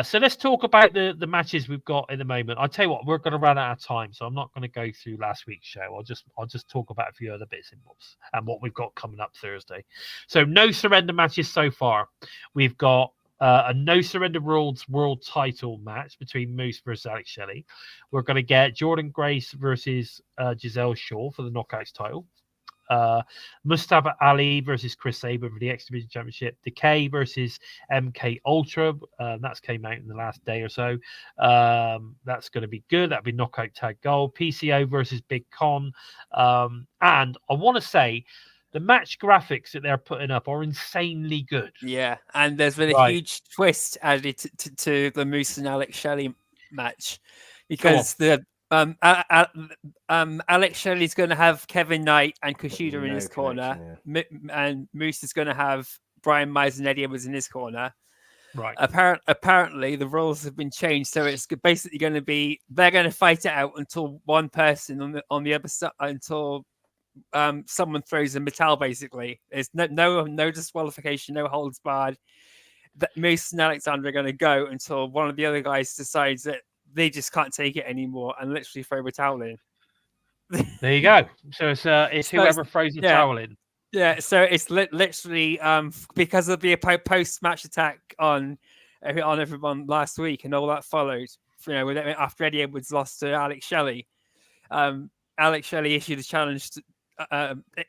So let's talk about the matches we've got in the moment. I'll tell you what, we're going to run out of time, so I'm not going to go through last week's show. I'll just talk about a few other bits and bobs and what we've got coming up Thursday. So no surrender matches so far. We've got a no surrender rules world title match between Moose versus Alex Shelley. We're going to get Jordynne Grace versus Gisele Shaw for the Knockouts title. Mustafa Ali versus Chris Saber for the X Division Championship. Decay versus MK Ultra. That's came out in the last day or so. That's going to be good. That'll be knockout tag gold. PCO versus Big Con. And I want to say the match graphics that they're putting up are insanely good. Yeah, and there's been a huge twist added to the Moose and Alex Shelley match, because Alex Shelley's going to have Kevin Knight and Kushida in his corner, and Moose is going to have Brian Myers and Eddie Edwards in his corner. Right. Apparently, the rules have been changed, so it's basically going to be they're going to fight it out until one person on the other side, until someone throws a metal. Basically, there's no disqualification, no holds barred. That Moose and Alexander are going to go until one of the other guys decides that they just can't take it anymore and literally throw a towel in. There you go. So it's whoever throws the towel in. Yeah, so it's literally because of the post-match attack on everyone last week and all that followed. You know, after Eddie Edwards lost to Alex Shelley, Alex Shelley issued a challenge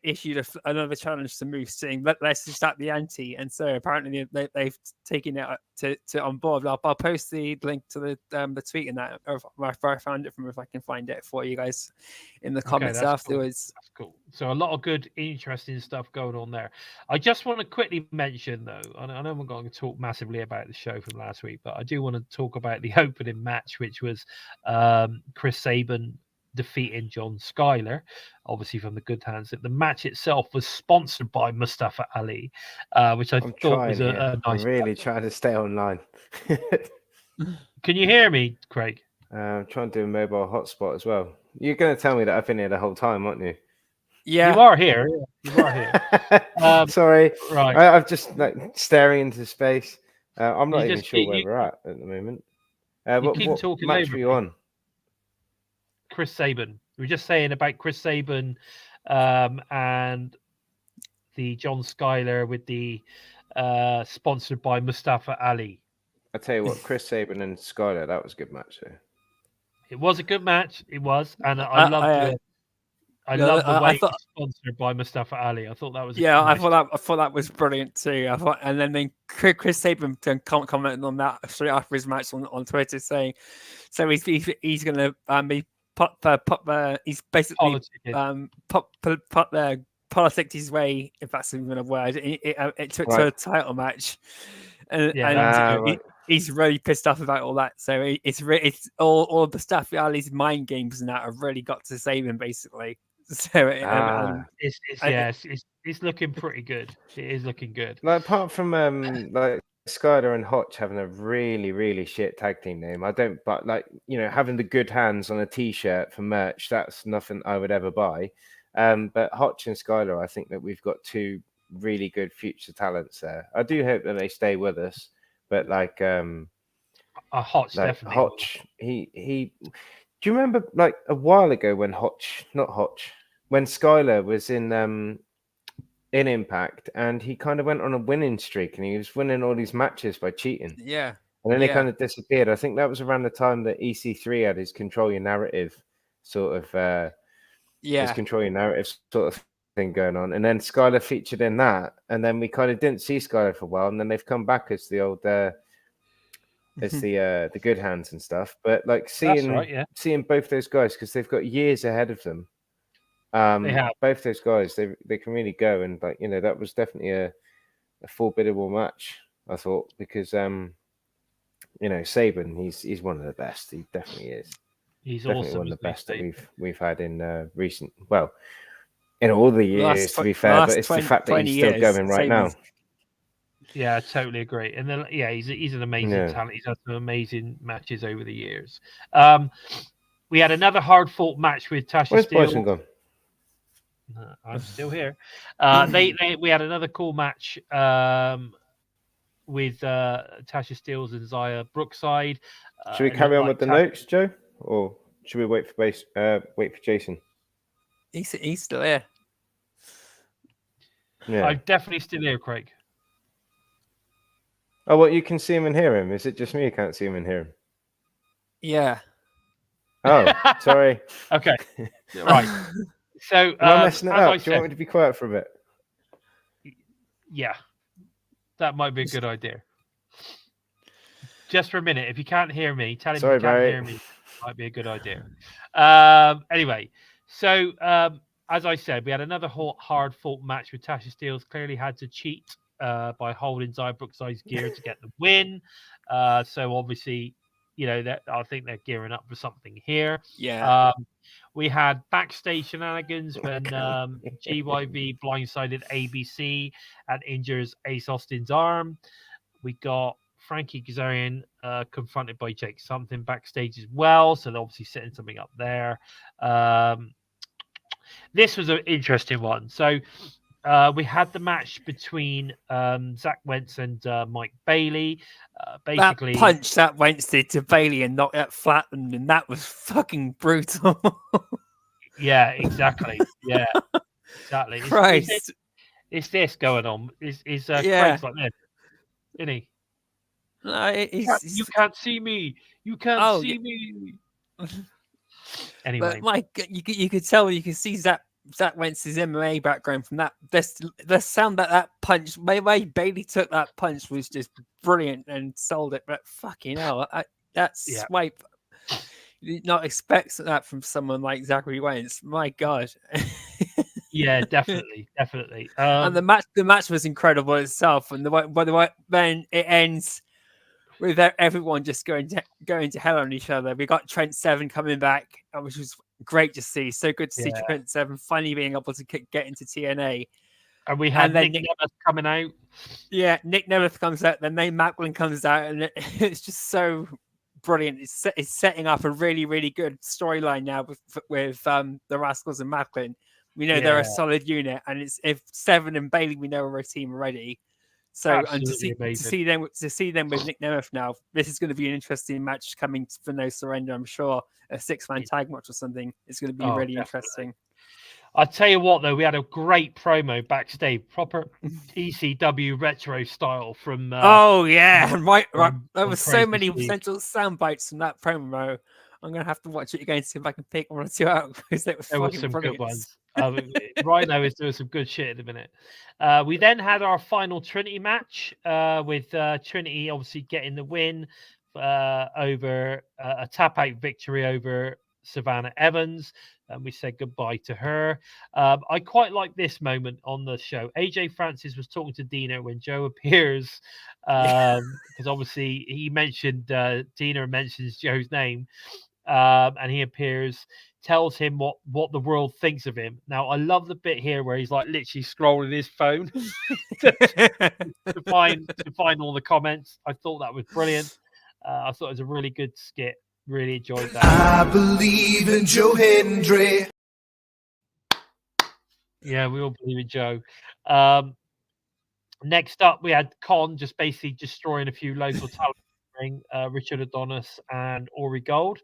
issued another challenge to Moose, saying let's just start the ante, and so apparently they've taken it to on board. I'll post the link to the tweet in that, or if I found it from, if I can find it for you guys in the comments afterwards. That's cool. So a lot of good, interesting stuff going on there. I just want to quickly mention, though, I know we're going to talk massively about the show from last week, but I do want to talk about the opening match, which was Chris Sabin defeating John Skyler, obviously from the Good Hands. The match itself was sponsored by Mustafa Ali, which I thought was a nice. I'm really trying to stay online. Can you hear me, Craig? I'm trying to do a mobile hotspot as well. You're going to tell me that I've been here the whole time, aren't you? Yeah, you are here. You are here. Sorry, right. I'm just like staring into space. I'm not even sure where we're at the moment. What match were you on? Chris Sabin. We were just saying about Chris Sabin and the John Skyler with the sponsored by Mustafa Ali. I tell you what, Chris Sabin and Skyler, that was a good match. So. It was a good match. It was, and I loved it. I love the way it was sponsored by Mustafa Ali. I thought that was I thought that was brilliant too. And then Chris Sabin commented on that straight after his match on Twitter, saying, so he's going to be he's basically politics his way, if that's even a word, it took to a title match, and he's really pissed off about all that. So it's all of the stuff, Ali's mind games and that have really got to save him basically. So it's looking pretty good. It is looking good. Like apart from like Skyler and Hotch having a really, really shit tag team name, but like, you know, having the Good Hands on a t-shirt for merch, that's nothing I would ever buy. But Hotch and Skyler, I think that we've got two really good future talents there. I do hope that they stay with us, but like Hotch, like definitely. Hotch, he do you remember like a while ago when when Skyler was in Impact, and he kind of went on a winning streak and he was winning all these matches by cheating. Yeah. And then he kind of disappeared. I think that was around the time that EC3 had his Control Your Narrative sort of his Control Your Narrative sort of thing going on. And then Skyler featured in that, and then we kind of didn't see Skyler for a while, and then they've come back as the old the Good Hands and stuff. But like seeing both those guys, because they've got years ahead of them. Both those guys, they can really go, and like, you know, that was definitely a formidable match, I thought, because you know, Sabin, he's one of the best. He definitely is. He's definitely awesome, one of the best that we've had in recent, well, in all the years, to be fair. But it's the fact that he's still going right now. Yeah, I totally agree. And then he's an amazing talent. He's had some amazing matches over the years. We had another hard fought match with Tasha Steelz. Where's Bison gone? I'm still here. We had another cool match with Tasha Steelz and Xia Brookside. Should we carry on with the notes, Joe, or should we wait for Jason? He's still here. Yeah, I'm definitely still here, Craig. Oh, well, you can see him and hear him. Is it just me who can't see him and hear him? Yeah. Oh, sorry. Okay. Right. So, am I messing it up? Do you want me to be quiet for a bit? Yeah, that might be a good idea. Just for a minute. If you can't hear me, tell him you can't hear me. Might be a good idea. Anyway, so as I said, we had another hard fought match with Tasha Steelz. Clearly had to cheat by holding Xia Brookside's gear to get the win. So obviously, you know, that I think they're gearing up for something here. Yeah. We had backstage shenanigans when GYV blindsided ABC and injures Ace Austin's arm. We got Frankie Kazarian confronted by Jake something backstage as well. So they're obviously setting something up there. This was an interesting one. So we had the match between Zach Wentz and Mike Bailey. Basically, that punch that Wentz did to Bailey and knocked that flat, and that was fucking brutal. Yeah, exactly. Yeah, exactly. Christ. It's this going on. Is Craig's like this, isn't he? No, you can't see me. You can't see me. Anyway, but Mike, you could tell, you can see Zach Zach Wentz's MMA background from that. The sound that punch, the way Bailey took that punch was just brilliant and sold it. But fucking hell, that swipe, you did not expect that from someone like Zachary Wentz. My God. Yeah, definitely. And the match was incredible itself. And then it ends with everyone just going to hell on each other. We got Trent Seven coming back, which was great to see. So good to see Trent Seven finally being able to get into TNA. And we had Nick Nemeth coming out. Yeah, Nick Nemeth comes out. Then Maclin comes out, and it's just so brilliant. It's setting up a really, really good storyline now with the Rascalz and Maclin. We know they're a solid unit, and if Seven and Bailey, we know are a team already. So absolutely and to see them with Nick Nemeth now, this is going to be an interesting match coming for No Surrender. I'm sure a 6-man tag match or something is going to be really interesting. I'll tell you what, though, we had a great promo backstage, proper ECW retro style from. Right. There were so many potential sound bites from that promo. I'm going to have to watch it again to see if I can pick one or two out because there were some good ones. Rhino is doing some good shit at the minute. We then had our final Trinity match with Trinity obviously getting the win over a tap out victory over Savannah Evans. And we said goodbye to her. I quite like this moment on the show. AJ Francis was talking to Dino when Joe appears because obviously he mentioned Dino mentions Joe's name. And he appears, tells him what the world thinks of him. Now, I love the bit here where he's like literally scrolling his phone to find all the comments. I thought that was brilliant. I thought it was a really good skit. Really enjoyed that. I believe in Joe Hendry. Yeah, we all believe in Joe. Next up, we had Con just basically destroying a few local talent. Richard Adonis and Ori Gold.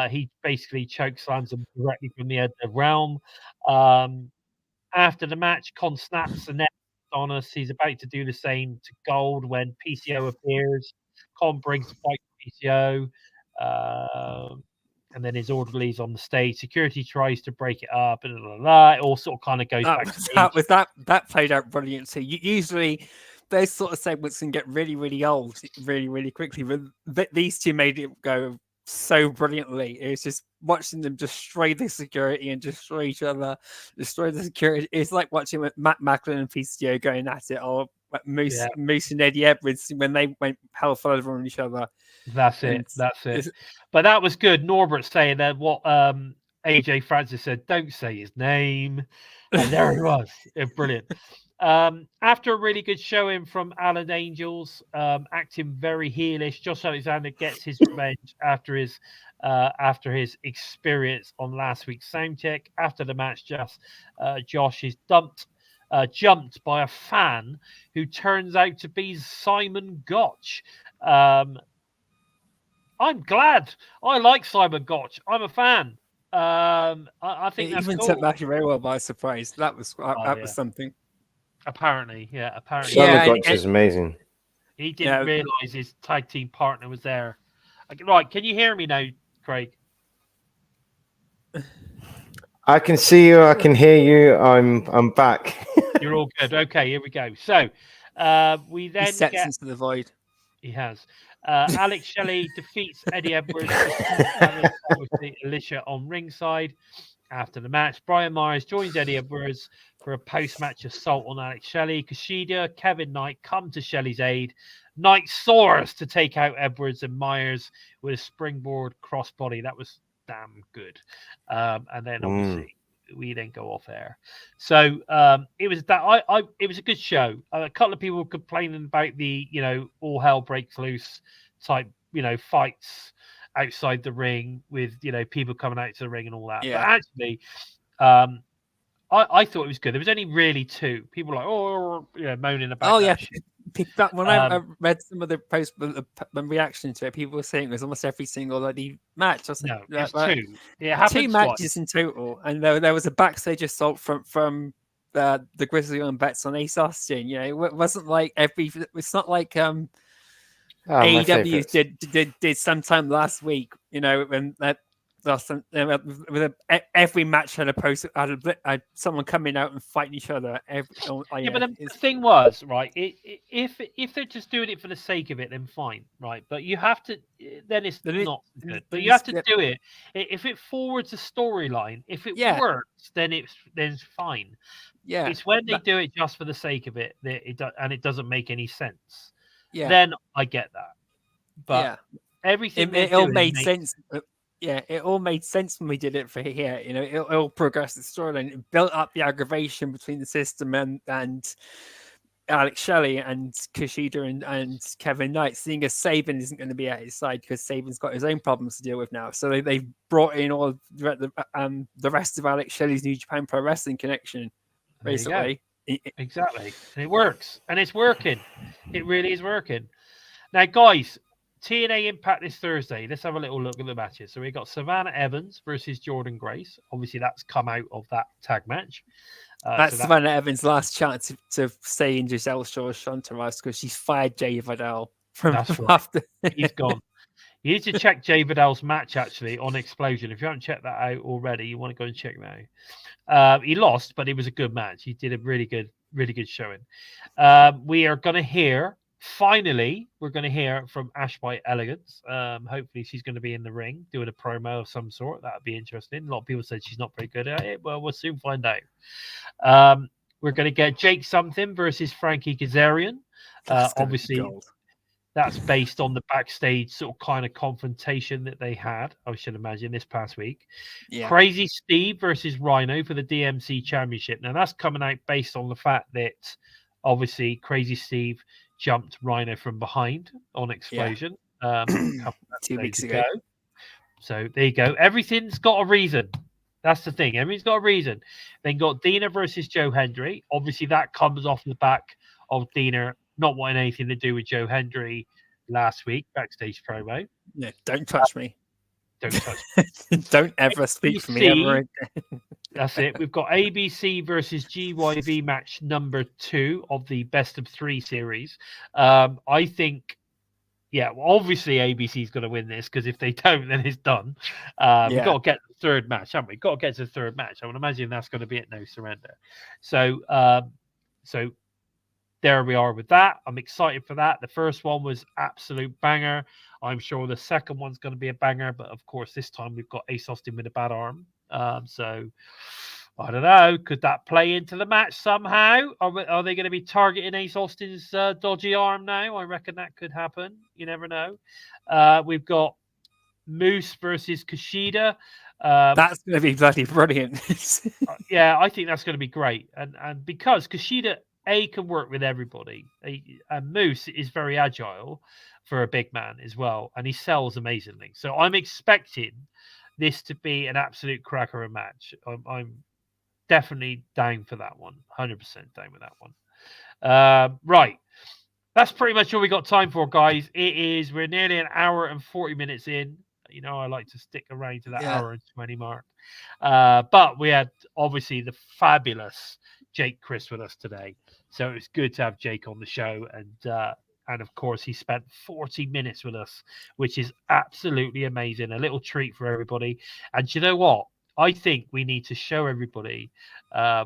He basically chokeslams them directly from the edge of the realm. After the match, Con snaps the neck of Adonis. He's about to do the same to Gold when PCO appears. Con brings the fight to PCO. And then his orderlies on the stage. Security tries to break it up, and it all sort of kind of goes back. That played out brilliant. So usually those sort of segments can get really, really old really, really quickly. But these two made it go so brilliantly. It was just watching them destroy the security and destroy each other, destroy the security. It's like watching Maclin and PCO going at it, or Moose and Eddie Edwards when they went hell for over on each other. That's it. But that was good. Norbert saying that what AJ Francis said, don't say his name. And there he was. Brilliant. After a really good showing from Alan Angels, acting very heelish, Josh Alexander gets his revenge after his experience on last week's Soundcheck. After the match, Josh is jumped by a fan who turns out to be Simon Gotch. I'm glad. I like Simon Gotch. I'm a fan. I think that's even cool. took Matthew very well by surprise. That was was something. Apparently. Simon Gotch is amazing. He didn't realise his tag team partner was there. Right, can you hear me now, Craig? I can see you. I can hear you. I'm back. You're all good. Okay, here we go. So we then get into the void. He has. Alex Shelley defeats Eddie Edwards with Alicia on ringside. After the match, Brian Myers joins Eddie Edwards for a post-match assault on Alex Shelley. Kushida, Kevin Knight come to Shelley's aid. Knight soars to take out Edwards and Myers with a springboard crossbody. That was damn good. And then obviously we then go off air. So it was that it was a good show. A couple of people were complaining about the all hell breaks loose type fights outside the ring with people coming out to the ring and all that. But actually I thought it was good. There was only really two people moaning about that shit. When I read some of the post the reaction to it, people were saying it was almost every single match. No, it's two. Two matches in total, and there was a backstage assault from the Grizzly and Bets on Ace Austin. It wasn't like it's not like AEW did sometime last week. When that every match had someone coming out and fighting each other. Yeah, but the thing was, right, if they're just doing it for the sake of it, then fine, right? But you have to, then it's not good. But you have to do it. If it forwards a storyline, if it works, then it's fine. Yeah, it's when they do it just for the sake of it that it doesn't make any sense. Yeah, then I get that. But everything it all made sense. Yeah, it all made sense when we did it for here. You know, it all progressed the storyline. It built up the aggravation between the system and Alex Shelley and Kushida and Kevin Knight, seeing as Sabin isn't going to be at his side because Sabin's got his own problems to deal with now. So they've brought in all the rest of Alex Shelley's New Japan Pro Wrestling connection, basically. Exactly. And it works. And it's working. It really is working. Now, guys, TNA Impact this Thursday. Let's have a little look at the matches. So we got Savannah Evans versus Jordynne Grace. Obviously, that's come out of that tag match. That's Savannah Evans' last chance to stay in Gisele Shaw's Shantaras because she's fired Jai Vidal from after. He's gone. You need to check Jai Vidal's match actually on Explosion. If you haven't checked that out already, you want to go and check that out. He lost, but it was a good match. He did a really good showing. We are going to hear. Finally, we're going to hear from Ash by Elegance. Hopefully, she's going to be in the ring doing a promo of some sort. That would be interesting. A lot of people said she's not very good at it. Well, we'll soon find out. We're going to get Jake Something versus Frankie Kazarian. Obviously, that's based on the backstage sort of kind of confrontation that they had, I should imagine, this past week. Yeah. Crazy Steve versus Rhino for the DMC Championship. Now, that's coming out based on the fact that, obviously, Crazy Steve jumped Rhino from behind on Explosion a couple of 2 weeks ago. So there you go. Everything's got a reason. That's the thing. Everything's got a reason. Then got Dina versus Joe Hendry. Obviously, that comes off the back of Dina not wanting anything to do with Joe Hendry last week, backstage promo. Yeah, don't touch me. Don't touch me. Don't ever speak for me ever again. That's it. We've got ABC versus GYV match number 2 of the best of 3 series. I think, obviously ABC's going to win this because if they don't, then it's done. We've got to get the third match, haven't we? Got to get to the third match. I would imagine that's going to be at No Surrender. So there we are with that. I'm excited for that. The first one was absolute banger. I'm sure the second one's going to be a banger, but of course this time we've got Ace Austin with a bad arm. So I don't know. Could that play into the match somehow? Are they going to be targeting Ace Austin's dodgy arm now? I reckon that could happen. You never know. We've got Moose versus Kushida. That's going to be bloody brilliant. I think that's going to be great. And because Kushida can work with everybody, and Moose is very agile for a big man as well, and he sells amazingly. So I'm expecting this to be an absolute cracker of a match. I'm definitely down for that one. 100% down with that one. Right. That's pretty much all we got time for, guys. We're nearly an hour and 40 minutes in. You know, I like to stick around to that hour and 20 mark. But we had, obviously, the fabulous Jake Chris with us today. So it's good to have Jake on the show. And of course, he spent 40 minutes with us, which is absolutely amazing. A little treat for everybody. And you know what? I think we need to show everybody.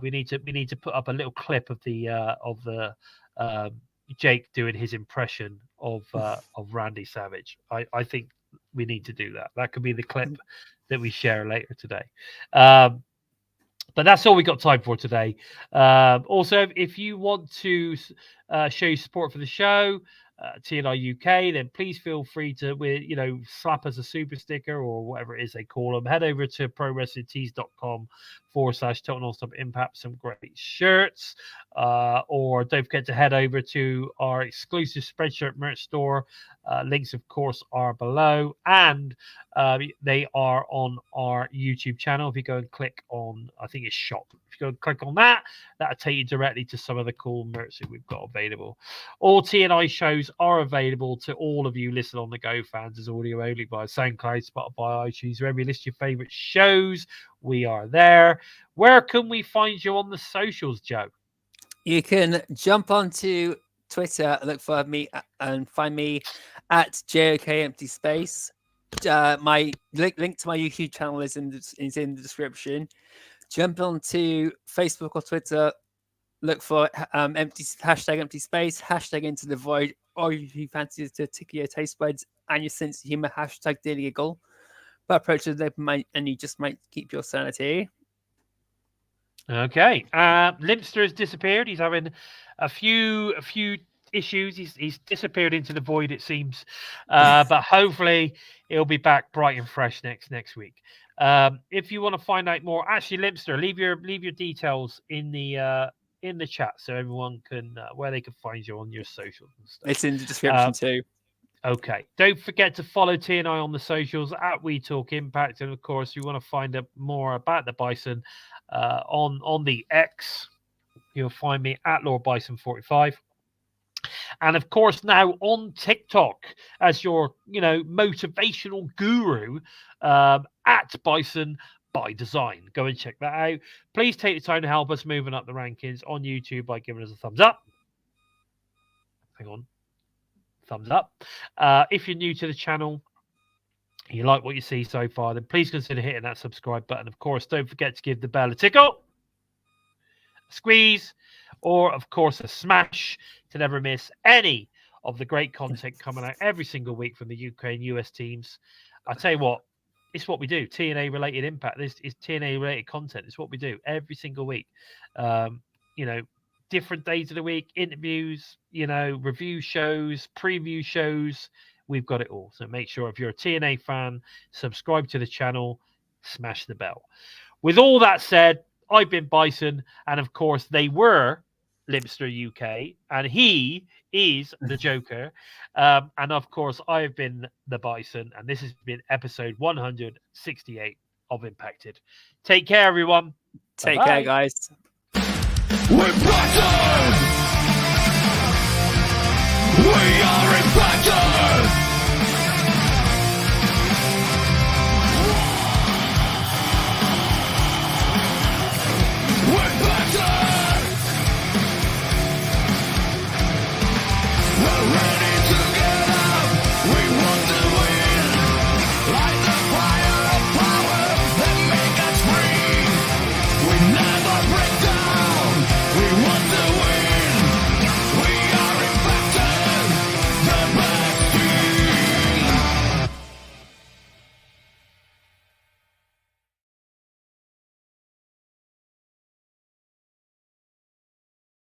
We need to put up a little clip of the Jake doing his impression of Randy Savage. I think we need to do that. That could be the clip that we share later today. But that's all we got time for today. Also, if you want to show your support for the show, TNI-UK, then please feel free to, slap us a super sticker or whatever it is they call them. Head over to prowrestlingtees.com/Total Nonstop Impact, some great shirts. Or don't forget to head over to our exclusive Spreadshirt merch store. Links, of course, are below. And they are on our YouTube channel. If you go and click on, I think it's shop. If you go and click on that, that'll take you directly to some of the cool merch that we've got available. All TNI shows are available to all of you Listen on the Go fans as audio only via SoundCloud, Spotify, iTunes, wherever you list your favorite shows. We are there. Where can we find you on the socials, Joe? You can jump onto Twitter, look for me and find me at JOK Empty Space. My link to my YouTube channel is in the description. Jump onto Facebook or Twitter. Look for empty space, hashtag Into the Void, or if you fancy to tickle your taste buds and your sense of humor, hashtag Daily Giggle. But approach it open mind, and you just might keep your sanity. Okay. Limpster has disappeared. He's having a few issues. He's disappeared into the void, it seems. But hopefully he'll be back bright and fresh next week. If you want to find out more, actually, Limpster, leave your details in the chat so everyone can where they can find you on your socials and stuff. It's in the description too. Okay. Don't forget to follow TNI on the socials at We Talk Impact. And of course, if you want to find out more about the Bison on the X, you'll find me at Lord Bison 45. And of course, now on TikTok as your, motivational guru at Bison by Design. Go and check that out. Please take the time to help us moving up the rankings on YouTube by giving us a thumbs up. Hang on. Thumbs up. If you're new to the channel, you like what you see so far, then please consider hitting that subscribe button. Of course, don't forget to give the bell a tickle, a squeeze, or of course a smash to never miss any of the great content coming out every single week from the UK and US teams. I tell you what, it's what we do. TNA related impact. This is TNA related content. It's what we do every single week. Different days of the week, interviews, review shows, preview shows. We've got it all. So make sure if you're a TNA fan, subscribe to the channel, smash the bell. With all that said, I've been Bison, and of course they were LimpstarUK, and he is the Joker. And of course I've been the Bison, and this has been episode 168 of Impacted. Take care, everyone. Take care, guys. We're Bison! We are Impacted! We're Bison! We're ready!